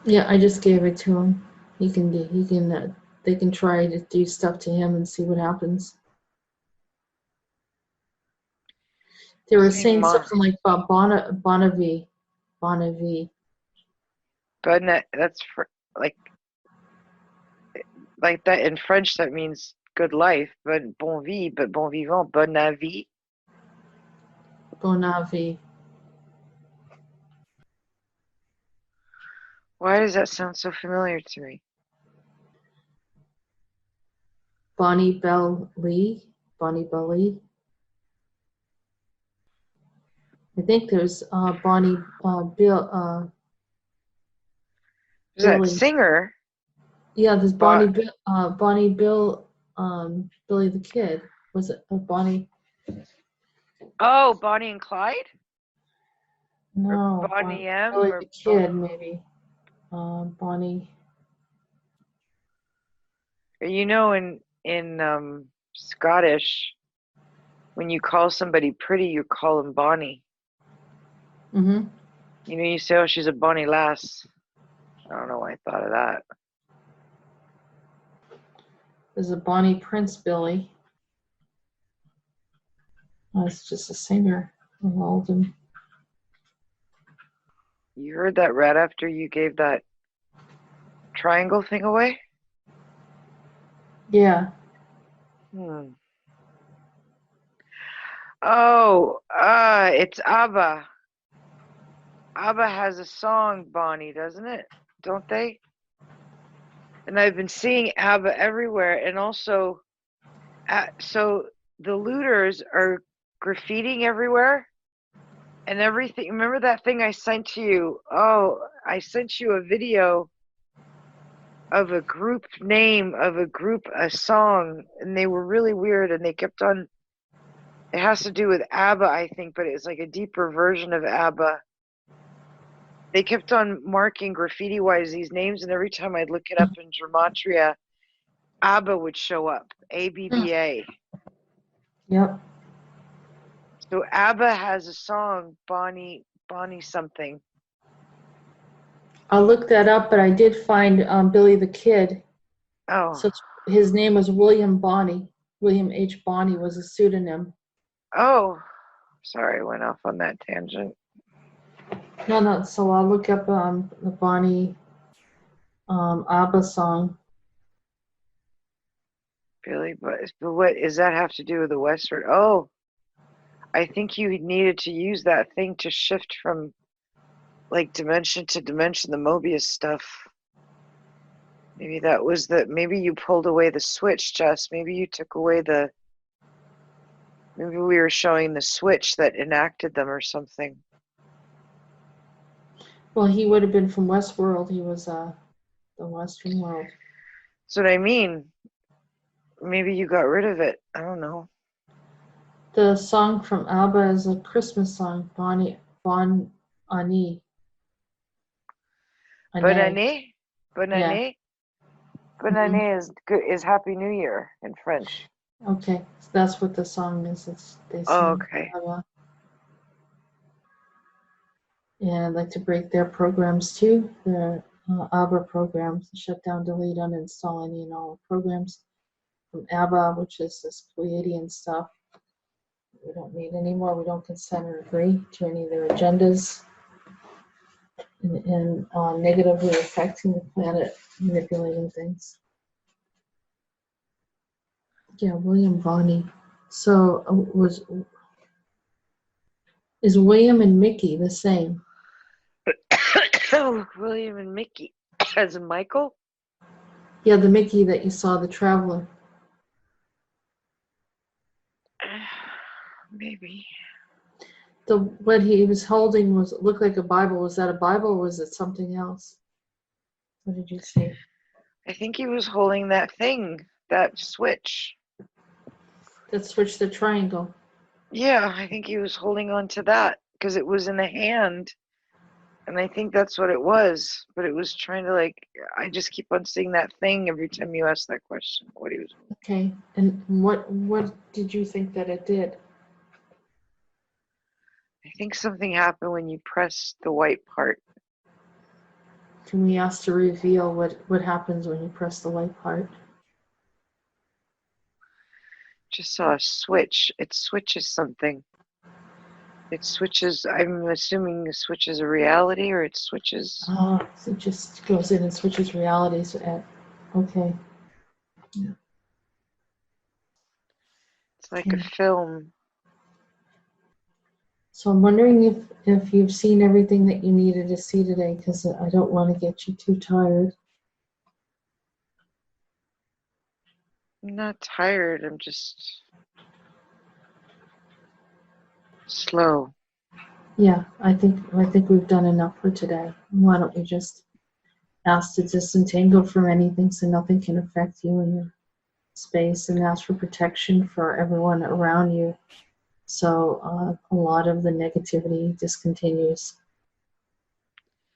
Yeah, I just gave it to him. They can try to do stuff to him and see what happens. They were saying something like Bonnevie. But that's for, like that in French. That means good life, but bon vivant, bon avis. Bon avis. Why does that sound so familiar to me? Bonney Bill. I think there's Bonney Bill. Is that singer? Yeah, there's Bonney Bill, Billy the Kid. Was it Bonnie? Oh, Bonnie and Clyde? No, or Bonnie M. Billy or the Kid, maybe. Bonnie. You know, in Scottish, when you call somebody pretty, you call them Bonnie. Mm-hmm. You know, you say, "Oh, she's a bonny lass." I don't know why I thought of that. There's a Bonnie Prince Billy. Oh, it's just a singer of Oldham. You heard that right after you gave that triangle thing away? Yeah. Oh, it's ABBA. ABBA has a song, Bonnie, doesn't it? Don't they? And I've been seeing ABBA everywhere, and also, so the looters are graffitiing everywhere and everything. Remember that thing I sent to you? Oh, I sent you a video of a group name of a song, and they were really weird, and they kept on. It has to do with ABBA, I think, but it's like a deeper version of ABBA. They kept on marking graffiti-wise these names, and every time I'd look it up in Gematria, ABBA would show up. ABBA. Yep. So ABBA has a song, Bonnie something. I'll look that up, but I did find Billy the Kid. Oh. So his name was William Bonney. William H. Bonney was a pseudonym. Oh. Sorry, I went off on that tangent. No. So I'll look up the Bonnie ABBA song. Billy, but what does that have to do with the Westward? Oh, I think you needed to use that thing to shift from like dimension to dimension, the Mobius stuff. Maybe that was maybe you pulled away the switch, Jess. Maybe you took away maybe we were showing the switch that enacted them or something. Well, he would have been from Westworld. He was the Western world. That's what I mean. Maybe you got rid of it. I don't know. The song from ABBA is a Christmas song, Bon Année. Bonne année? Bonne Yeah. année? Bonne année is Happy New Year in French. Okay, so that's what the song is. They sing. Oh, okay. ABBA. And I'd like to break their programs too. The ABBA programs, shut down, delete, uninstall any and all programs from ABBA, which is this Pleiadian stuff. We don't need any more. We don't consent or agree to any of their agendas and negatively affecting the planet, manipulating things. Yeah, William Bonney. So Is William and Mickey the same? William and Mickey. As in Michael? Yeah, the Mickey that you saw, the traveler. Maybe. What he was holding looked like a Bible. Was that a Bible or was it something else? What did you see? I think he was holding that thing, that switch. That switched the triangle. Yeah, I think he was holding on to that because it was in the hand. And I think that's what it was. But it was trying to, like, I just keep on seeing that thing every time you ask that question. What he was. Okay. And what did you think that it did? I think something happened when you press the white part. Can we ask to reveal what happens when you press the white part? Just saw a switch. It switches something. It switches, I'm assuming it switches a reality or it switches. Oh, so it just goes in and switches realities. Okay. Yeah. It's like a film. So I'm wondering if you've seen everything that you needed to see today, because I don't want to get you too tired. I'm not tired. I'm just slow. Yeah, I think we've done enough for today. Why don't we just ask to disentangle from anything so nothing can affect you in your space, and ask for protection for everyone around you. So a lot of the negativity discontinues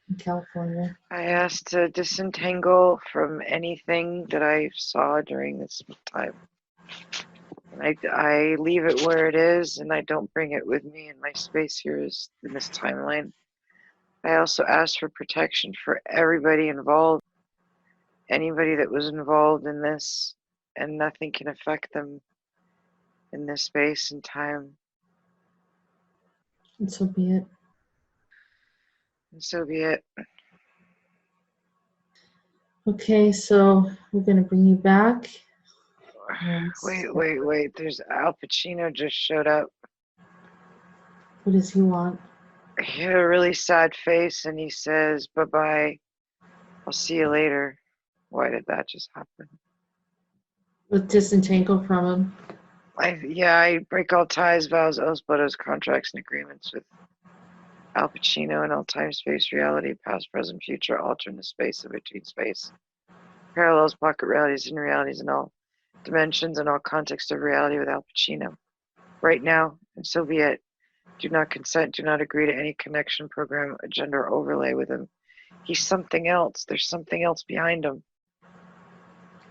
in California. I asked to disentangle from anything that I saw during this time. And I leave it where it is, and I don't bring it with me in my space here is in this timeline. I also asked for protection for everybody involved, anybody that was involved in this, and nothing can affect them in this space and time. And so be it. And so be it. Okay, so we're going to bring you back. Wait. There's Al Pacino just showed up. What does he want? He had a really sad face and he says, bye-bye. I'll see you later. Why did that just happen? With disentangle from him. I break all ties, vows, oaths, butters, contracts, and agreements with Al Pacino in all time, space, reality, past, present, future, alternate space, in between space, parallels, pocket realities, and realities, in all dimensions and all context of reality with Al Pacino. Right now, and so be it. Do not consent, do not agree to any connection, program, agenda, or overlay with him. He's something else. There's something else behind him.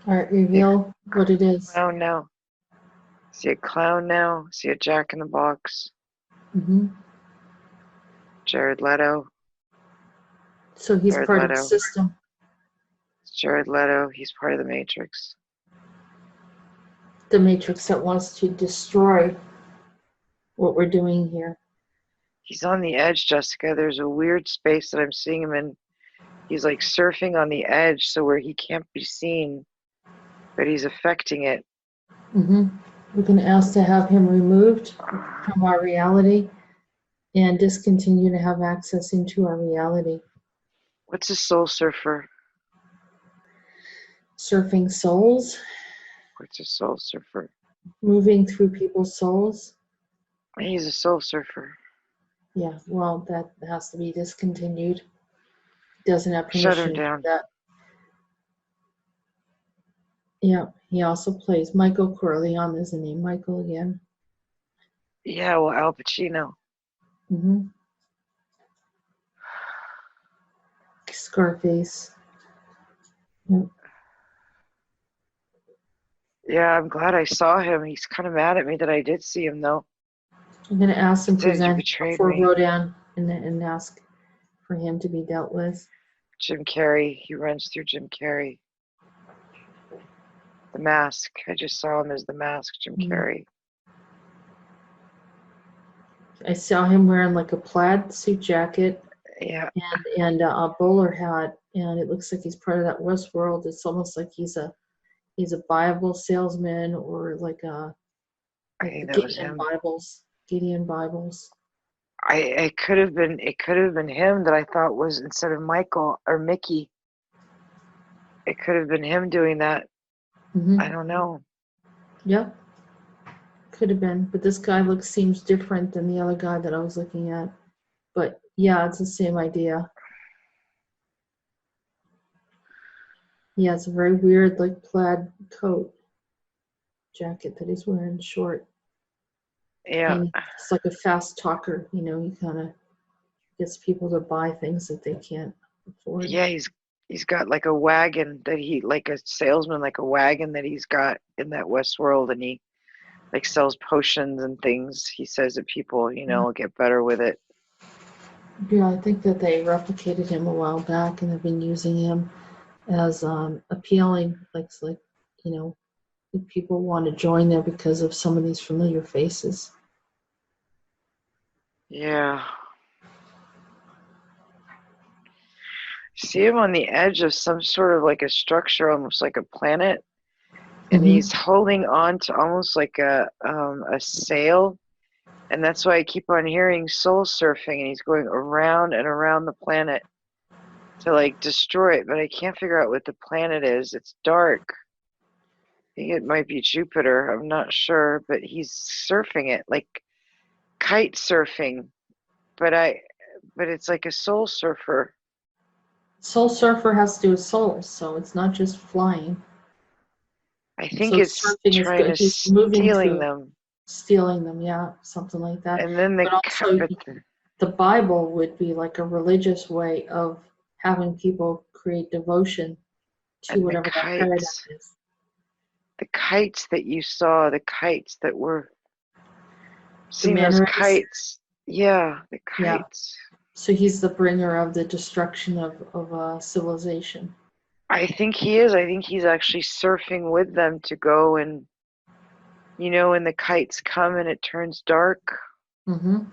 All right, reveal what it is. Clown now. See a clown now. See a Jack in the Box. Mm-hmm. Jared Leto. So he's Jared part Leto. of the system. It's Jared Leto. He's part of the Matrix. The Matrix that wants to destroy what we're doing here. He's on the edge, Jessica. There's a weird space that I'm seeing him in. He's like surfing on the edge, so where he can't be seen, but he's affecting it. Mm-hmm. We're going to ask to have him removed from our reality and discontinue to have access into our reality. What's a soul surfer? Surfing souls. What's a soul surfer? Moving through people's souls. He's a soul surfer. Yeah, well, that has to be discontinued. Doesn't have permission Shut him down. for that. Yeah, he also plays Michael Corleone, isn't he? Michael again. Yeah, well, Al Pacino. Mm-hmm. Scarface. Yep. Yeah, I'm glad I saw him. He's kind of mad at me that I did see him, though. I'm going to ask him to Says you present betrayed for me. Rodan and ask for him to be dealt with. Jim Carrey. He runs through Jim Carrey. The Mask. I just saw him as The Mask, Jim Carrey. I saw him wearing like a plaid suit jacket Yeah. and a bowler hat, and it looks like he's part of that Westworld. It's almost like he's a Bible salesman or like a I think that was him. Gideon Bibles. It could have been him that I thought was, instead of Michael or Mickey. It could have been him doing that. Mm-hmm. I don't know. Yep. Could have been, but this guy seems different than the other guy that I was looking at. But yeah, it's the same idea. Yeah, it's a very weird, like, plaid coat jacket that he's wearing, short. Yeah. And it's like a fast talker, he kind of gets people to buy things that they can't afford. Yeah, he's got like a wagon that like a salesman, like a wagon that he's got in that Westworld, and he like sells potions and things. He says that people, will get better with it. Yeah, I think that they replicated him a while back and have been using him as appealing, like if people want to join there because of some of these familiar faces. Yeah. See him on the edge of some sort of like a structure, almost like a planet, and he's holding on to almost like a sail, and that's why I keep on hearing soul surfing, and he's going around and around the planet to like destroy it, but I can't figure out what the planet is. It's dark. I think it might be Jupiter. I'm not sure, but he's surfing it like kite surfing, but it's like a soul surfer. Soul surfer has to do with souls, so it's not just flying. I think so it's surfing trying is to stealing them. Stealing them, yeah, something like that. And then but also, the Bible would be like a religious way of having people create devotion to whatever that paradigm is. The kites that you saw, the kites that were seeing those kites. Yeah, the kites. Yeah. So he's the bringer of the destruction of civilization. I think he is. I think he's actually surfing with them to go and, when the kites come and it turns dark. Mm-hmm.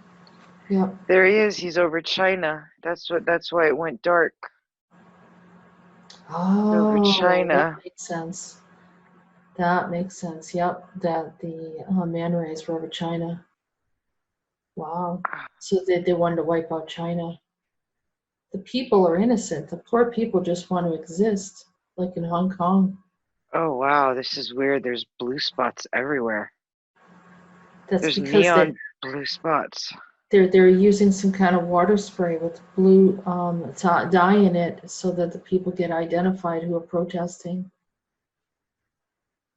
Yeah. There he is. He's over China. That's why it went dark. Oh, over China. That makes sense. That makes sense. Yep. That the man rays were over China. Wow. So they wanted to wipe out China. The people are innocent. The poor people just want to exist, like in Hong Kong. Oh, wow. This is weird. There's blue spots everywhere. There's neon blue spots. They're using some kind of water spray with blue dye in it so that the people get identified who are protesting.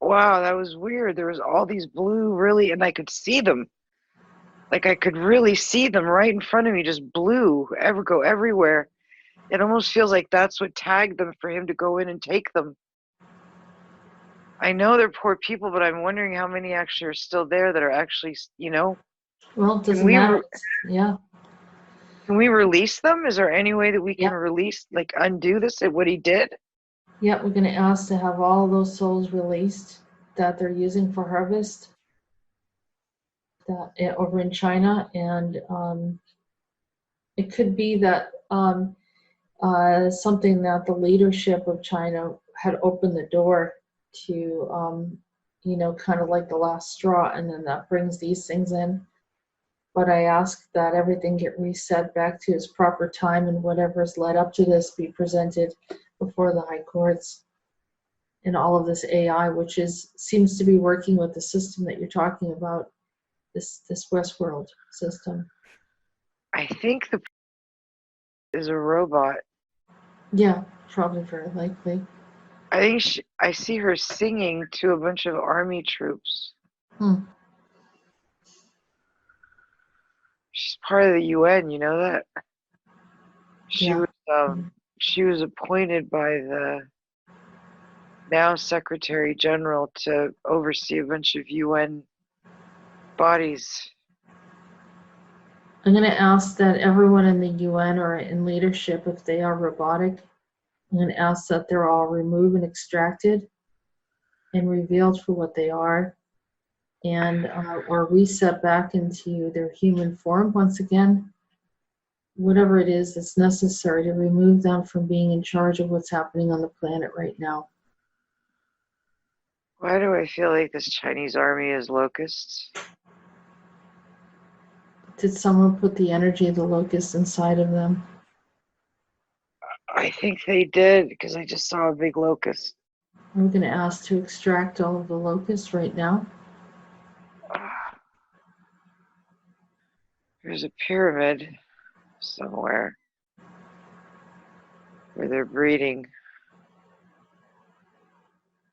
Wow, that was weird. There was all these blue, really, and I could see them. Like I could really see them right in front of me, just blue, go everywhere. It almost feels like that's what tagged them for him to go in and take them. I know they're poor people, but I'm wondering how many actually are still there that are actually, Well, it doesn't matter. Yeah. Can we release them? Is there any way that we can release, like undo this, what he did? Yeah, we're going to ask to have all of those souls released that they're using for harvest over in China. And it could be that something that the leadership of China had opened the door to, kind of like the last straw, and then that brings these things in. But I ask that everything get reset back to its proper time, and whatever's led up to this be presented before the high courts. And all of this AI, which seems to be working with the system that you're talking about, this Westworld system. I think is a robot. Yeah, probably very likely. I think I see her singing to a bunch of army troops. She's part of the UN, you know that? She was appointed by the now Secretary General to oversee a bunch of UN bodies. I'm going to ask that everyone in the UN or in leadership, if they are robotic, I'm going to ask that they're all removed and extracted and revealed for what they are, and or reset back into their human form once again. Whatever it is that's necessary to remove them from being in charge of what's happening on the planet right now. Why do I feel like this Chinese army is locusts? Did someone put the energy of the locust inside of them? I think they did, because I just saw a big locust. I'm going to ask to extract all of the locusts right now. There's a pyramid somewhere where they're breeding.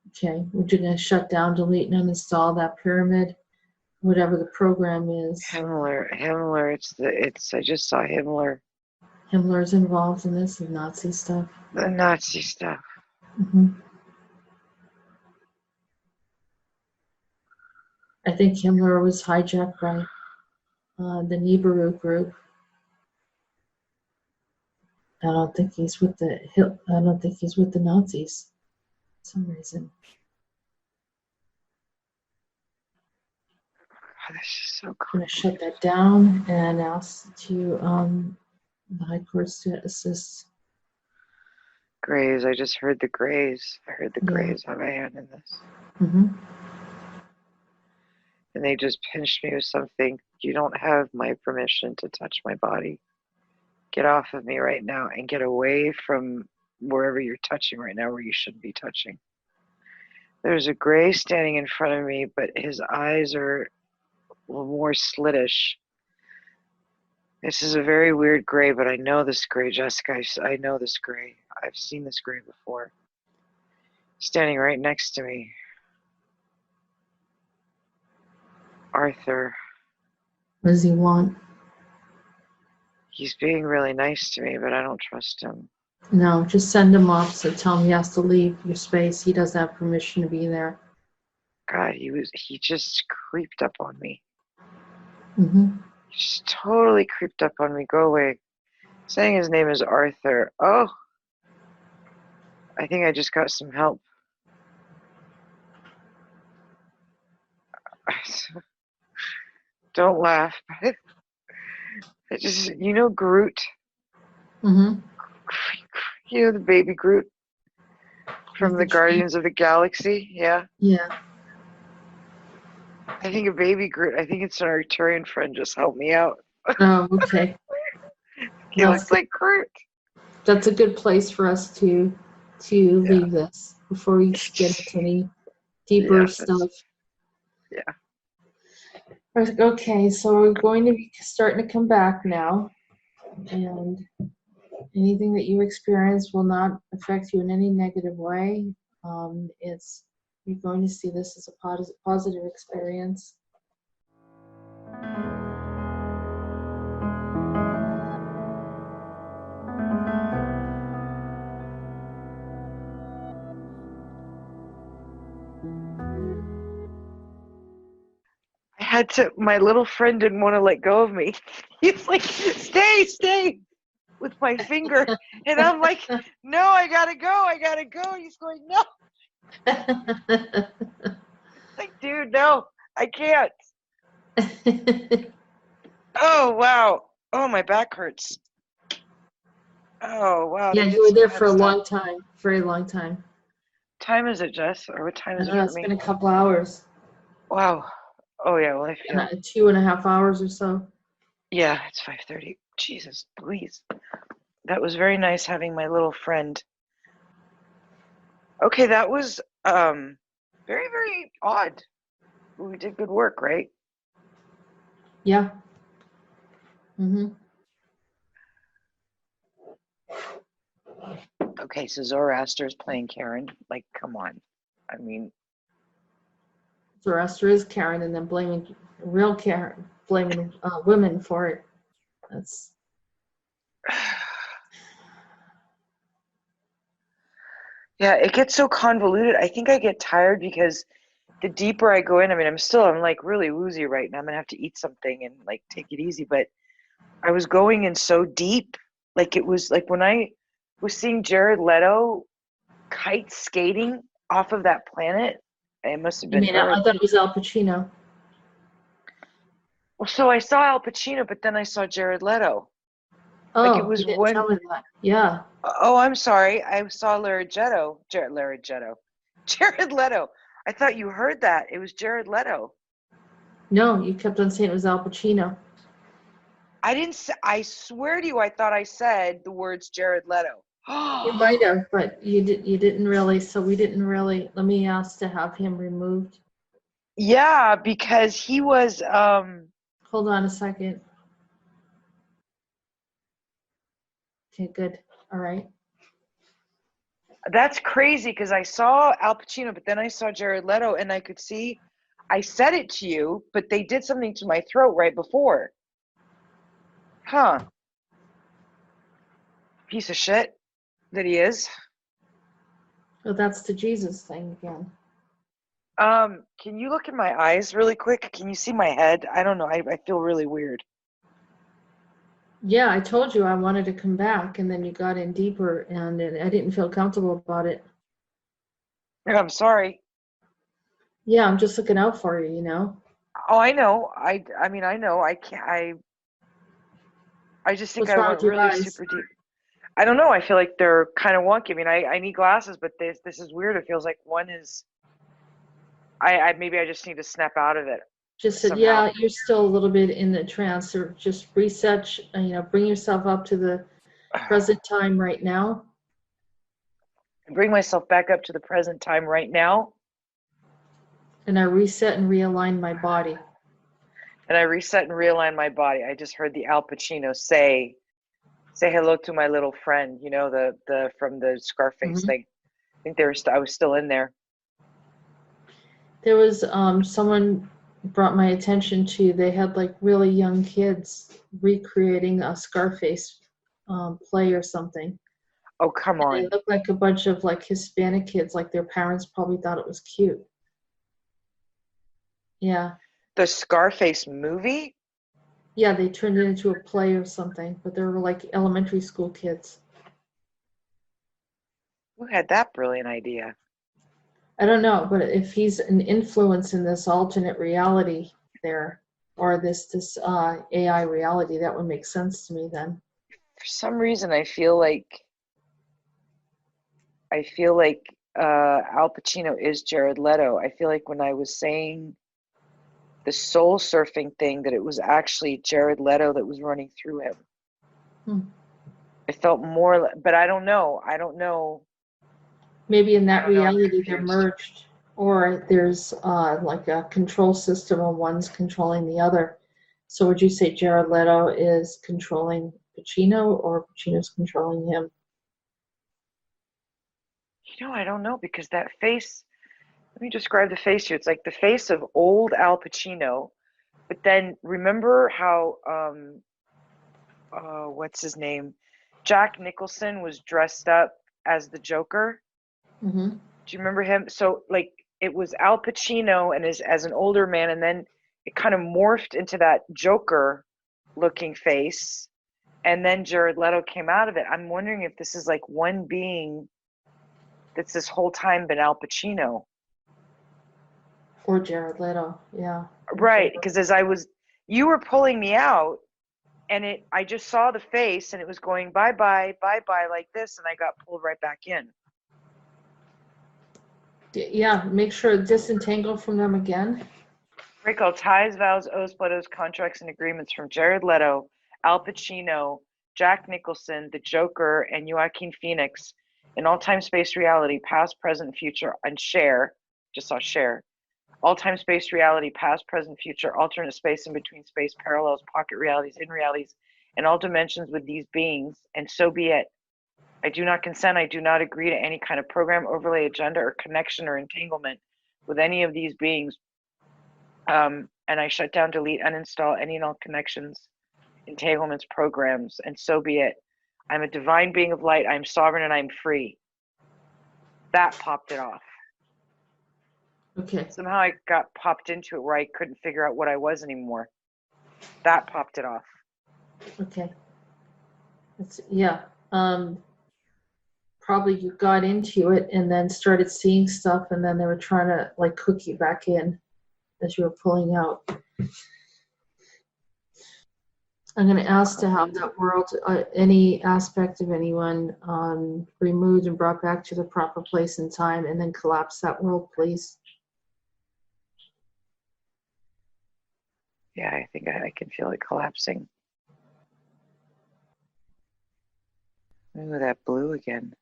Okay, we're just going to shut down, delete, and uninstall that pyramid, whatever the program is. Himmler. I just saw Himmler. Himmler's involved in this, the Nazi stuff. The Nazi stuff. Mm-hmm. I think Himmler was hijacked by the Nibiru group. I don't think he's with the Nazis for some reason. Oh, this is so I'm cool. going to shut that down and ask to the High Courts to assist. Grays. I just heard the Grays. I heard the Yeah. Grays have a hand in this. Mm-hmm. And they just pinched me with something. You don't have my permission to touch my body. Get off of me right now and get away from wherever you're touching right now, where you shouldn't be touching. There's a Gray standing in front of me, but his eyes are a little more slittish. This is a very weird Gray, but I know this Gray, Jessica. I know this Gray. I've seen this Gray before. Standing right next to me. Arthur. What does he want? He's being really nice to me, but I don't trust him. No, just send him off. So tell him he has to leave your space. He doesn't have permission to be there. God, he just creeped up on me. Mm-hmm. He just totally creeped up on me. Go away. Saying his name is Arthur. Oh, I think I just got some help. Don't laugh. I just, Groot. Mm-hmm. You know the baby Groot from the Guardians of the Galaxy? Yeah. Yeah. I think a baby Groot. I think it's an Arcturian friend just helped me out. Oh, okay. He looks like Groot. That's a good place for us to leave this before we get into any deeper stuff. Yeah. Okay, so we're going to be starting to come back now, and anything that you experience will not affect you in any negative way. You're going to see this as a positive experience. My little friend didn't want to let go of me. He's like, stay with my finger. And I'm like, no, I gotta go. He's going, no. Like, dude, no, I can't. Oh, wow. Oh, my back hurts. Oh, wow. Yeah, you were there for a long time, very long time. Time is it, Jess? Or what time is it for It's me? been a couple hours. Wow. Oh, yeah, well, I feel... 2.5 hours or so. Yeah, it's 5:30. Jesus, please. That was very nice having my little friend. Okay, that was very, very odd. We did good work, right? Yeah. Mm-hmm. Okay, so Zoroaster is playing Karen. Like, come on. I mean... Zoroaster is Karen, and then blaming women for it. That's... Yeah, it gets so convoluted. I think I get tired because the deeper I go in, I'm like really woozy right now. I'm gonna have to eat something and like take it easy. But I was going in so deep. Like it was like when I was seeing Jared Leto kite skating off of that planet. It must have been Earth. I thought it was Al Pacino. Well, so I saw Al Pacino, but then I saw Jared Leto. Oh, like it was you didn't tell me that. Yeah. Oh, I'm sorry. I saw Jared Leto. I thought you heard that. It was Jared Leto. No, you kept on saying it was Al Pacino. I didn't say, I swear to you, I thought I said the words Jared Leto. You might have, but you didn't really, so we didn't really, let me ask to have him removed. Yeah, because he was, Hold on a second. Okay, good. All right. that's crazy because I saw Al Pacino, but then I saw Jared Leto and I could see, I said it to you, but they did something to my throat right before. Huh. Piece of shit that he is. Well, that's the Jesus thing again. Can you look in my eyes really quick? Can you see my head? I don't know. I feel really weird. Yeah, I told you I wanted to come back, and then you got in deeper, and I didn't feel comfortable about it. I'm sorry. Yeah, I'm just looking out for you, you know? Oh, I know. I mean, I know. I can't. I just think What's I wrong went with your really eyes? super deep. I don't know. I feel like they're kind of wonky. I mean, I need glasses, but this is weird. It feels like one is. Maybe I just need to snap out of it. Just said, somehow. yeah, you're still a little bit in the trance, or just reset, bring yourself up to the present time right now. Bring myself back up to the present time right now. And I reset and realign my body. And I reset and realign my body. I just heard the Al Pacino say hello to my little friend. You know, the from the Scarface thing. I think I was still in there. There was someone brought my attention to, they had like really young kids recreating a Scarface play or something. Oh, come on. They looked like a bunch of like Hispanic kids, like their parents probably thought it was cute. Yeah. The Scarface movie? Yeah, they turned it into a play or something, but they were like elementary school kids. Who had that brilliant idea? I don't know, but if he's an influence in this alternate reality there, or this AI reality, that would make sense to me then. For some reason, I feel like Al Pacino is Jared Leto. I feel like when I was saying the soul surfing thing, that it was actually Jared Leto that was running through him. I felt more, but I don't know. Maybe in that I don't know, I'm reality they're confused. merged, or there's like a control system and one's controlling the other. So would you say Jared Leto is controlling Pacino, or Pacino's controlling him? You know, I don't know, because that face, let me describe the face here. It's like the face of old Al Pacino, but then remember how, what's his name? Jack Nicholson was dressed up as the Joker. Mm-hmm. Do you remember him? So like it was Al Pacino and as an older man, and then it kind of morphed into that Joker looking face, and then Jared Leto came out of it. I'm wondering if this is like one being that's this whole time been Al Pacino. Or Jared Leto, yeah. Right, because you were pulling me out, and I just saw the face, and it was going bye-bye, bye-bye like this, and I got pulled right back in. Yeah, make sure disentangle from them again. Break all ties, vows, oaths, blood oaths, contracts, and agreements from Jared Leto, Al Pacino, Jack Nicholson, the Joker, and Joaquin Phoenix in all time, space, reality, past, present, future, and share. Just saw share. All time, space, reality, past, present, future, alternate space, in between space, parallels, pocket realities, hidden realities, and all dimensions with these beings, and so be it. I do not consent. I do not agree to any kind of program, overlay, agenda, or connection or entanglement with any of these beings. And I shut down, delete, uninstall any and all connections, entanglements, programs, and so be it. I'm a divine being of light. I'm sovereign and I'm free. That popped it off. Okay. Somehow I got popped into it where I couldn't figure out what I was anymore. That popped it off. Okay. Yeah. Probably you got into it and then started seeing stuff, and then they were trying to like hook you back in as you were pulling out. I'm going to ask to have that world, any aspect of anyone, removed and brought back to the proper place and time, and then collapse that world, please. Yeah, I think I can feel it collapsing. Ooh, that blue again.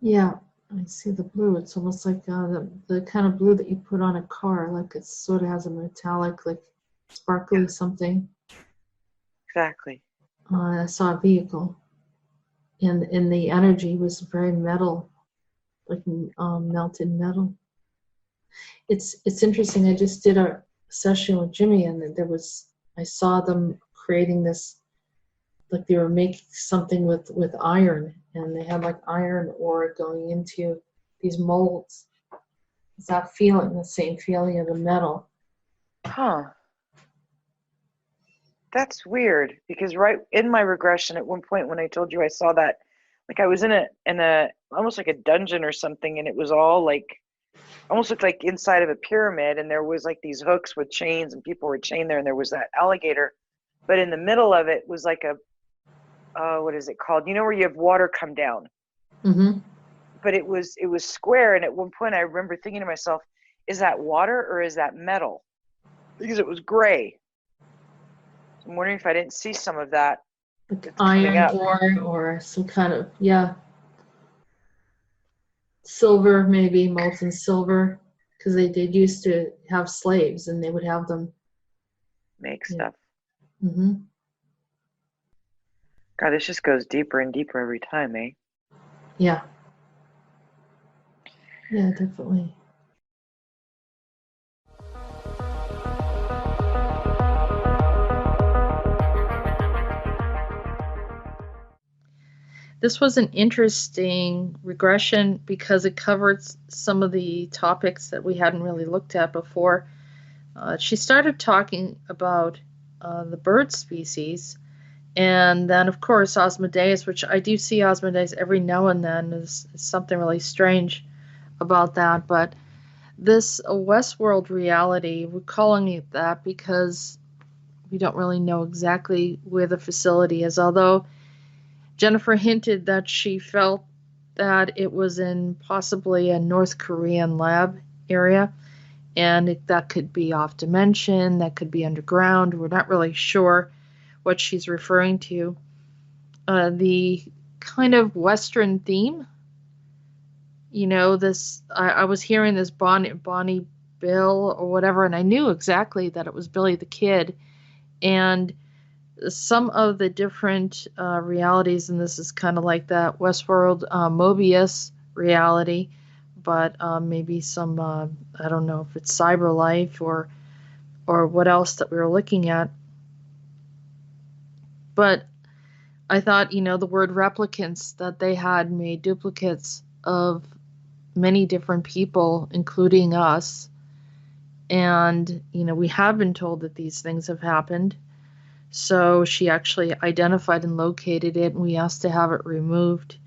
Yeah, I see the blue. It's almost like the kind of blue that you put on a car, like it sort of has a metallic, like sparkly something. Exactly. I saw a vehicle, and the energy was very metal, like melted metal. It's interesting. I just did a session with Jimmy, and I saw them creating this, like they were making something with iron, and they had like iron ore going into these molds. It's that feeling, the same feeling of the metal. Huh. That's weird, because right in my regression at one point when I told you I saw that, like I was in a almost like a dungeon or something, and it was all like almost looked like inside of a pyramid, and there was like these hooks with chains and people were chained there, and there was that alligator, but in the middle of it was like a what is it called? You know, where you have water come down. Mm-hmm. But it was square, and at one point I remember thinking to myself, is that water or is that metal? Because it was gray. I'm wondering if I didn't see some of that. Like iron ore or some kind of, yeah. Silver, maybe, molten silver, because they did used to have slaves, and they would have them make stuff. Mm-hmm. God, this just goes deeper and deeper every time, eh? Yeah. Yeah, definitely. This was an interesting regression because it covered some of the topics that we hadn't really looked at before. She started talking about the bird species, and then, of course, Asmodeus, which I do see Asmodeus every now and then. Is something really strange about that. But this Westworld reality, we're calling it that because we don't really know exactly where the facility is, although Jenifer hinted that she felt that it was in possibly a North Korean lab area, and that could be off dimension, that could be underground. We're not really sure what she's referring to. The kind of Western theme, you know, this, I was hearing this Bonney Bill or whatever, and I knew exactly that it was Billy the Kid, and some of the different realities, and this is kind of like that Westworld Mobius reality, but maybe some, I don't know if it's cyber life or what else that we were looking at. But I thought, you know, the word replicants, that they had made duplicates of many different people, including us. And, you know, we have been told that these things have happened. So she actually identified and located it, and we asked to have it removed.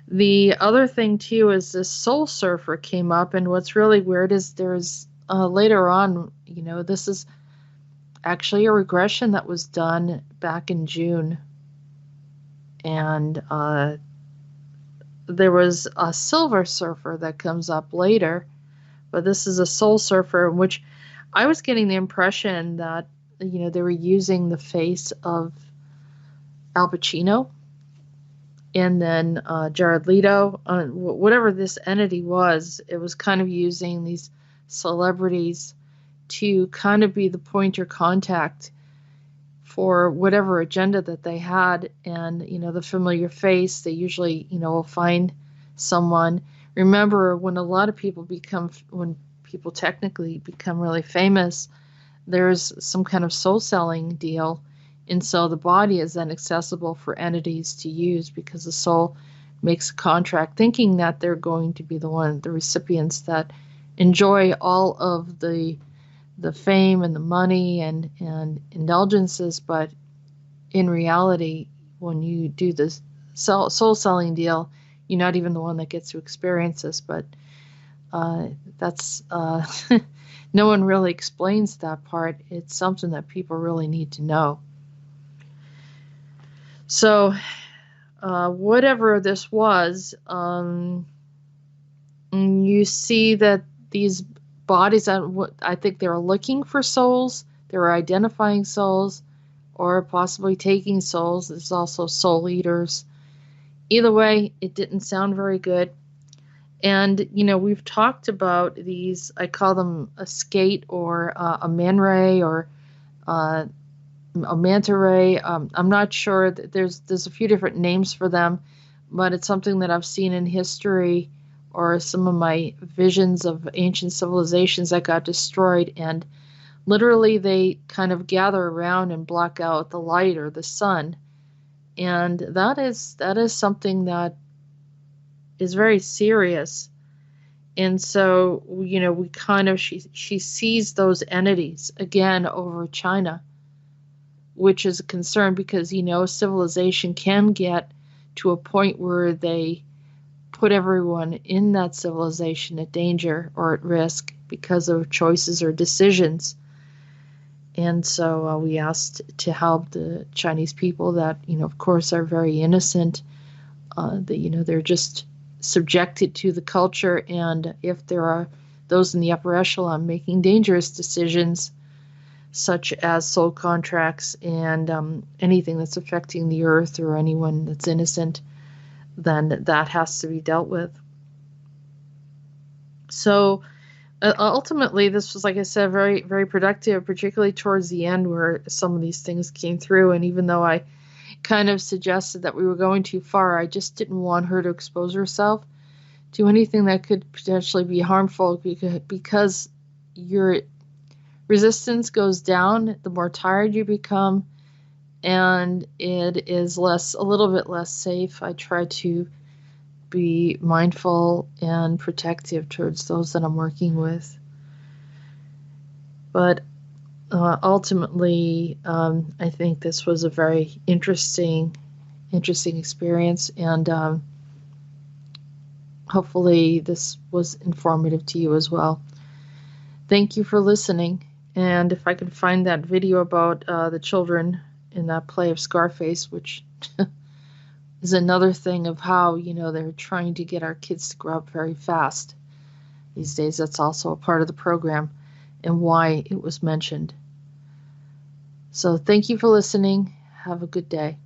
The other thing, too, is this soul surfer came up, and what's really weird is there's later on, you know, this is actually a regression that was done back in June. And there was a silver surfer that comes up later, but this is a soul surfer, in which I was getting the impression that, you know, they were using the face of Al Pacino, and then Jared Leto, whatever this entity was, it was kind of using these celebrities to kind of be the point or contact for whatever agenda that they had. And, you know, the familiar face, they usually, you know, will find someone. Remember, when a lot of people when people technically become really famous, there's some kind of soul selling deal, and so the body is then accessible for entities to use, because the soul makes a contract thinking that they're going to be the recipients that enjoy all of the fame and the money and indulgences. But in reality, when you do this soul selling deal, you're not even the one that gets to experience this. But that's no one really explains that part. It's something that people really need to know. So whatever this was, you see that these bodies, I think they were looking for souls, they were identifying souls, or possibly taking souls. There's also soul eaters. Either way, it didn't sound very good. And, we've talked about these, I call them a skate or a man ray or a manta ray. I'm not sure. There's a few different names for them, but it's something that I've seen in history or some of my visions of ancient civilizations that got destroyed. And literally they kind of gather around and block out the light or the sun. And that is something that is very serious. And so, we kind of, she sees those entities again over China, which is a concern because, civilization can get to a point where they put everyone in that civilization at danger or at risk because of choices or decisions. And so we asked to help the Chinese people that, of course, are very innocent. They're just subjected to the culture, and if there are those in the upper echelon making dangerous decisions such as soul contracts and anything that's affecting the earth or anyone that's innocent, then that has to be dealt with. So ultimately this was, like I said, very, very productive, particularly towards the end where some of these things came through. And even though I kind of suggested that we were going too far, I just didn't want her to expose herself to anything that could potentially be harmful, because your resistance goes down the more tired you become, and it is a little bit less safe. I try to be mindful and protective towards those that I'm working with. But ultimately, I think this was a very interesting experience, and hopefully this was informative to you as well. Thank you for listening. And if I can find that video about the children in that play of Scarface, which is another thing of how, they're trying to get our kids to grow up very fast these days. That's also a part of the program and why it was mentioned. So thank you for listening. Have a good day.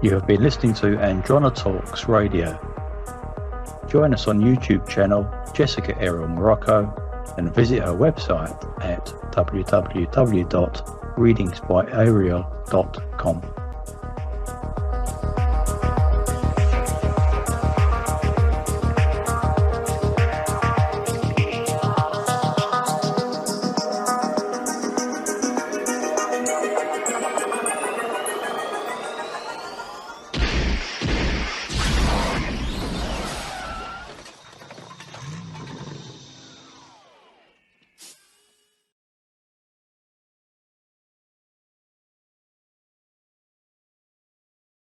You have been listening to Andronetalks Radio. Join us on YouTube channel Jessica Errol Morocco and visit her website at www.readingsbyariel.com.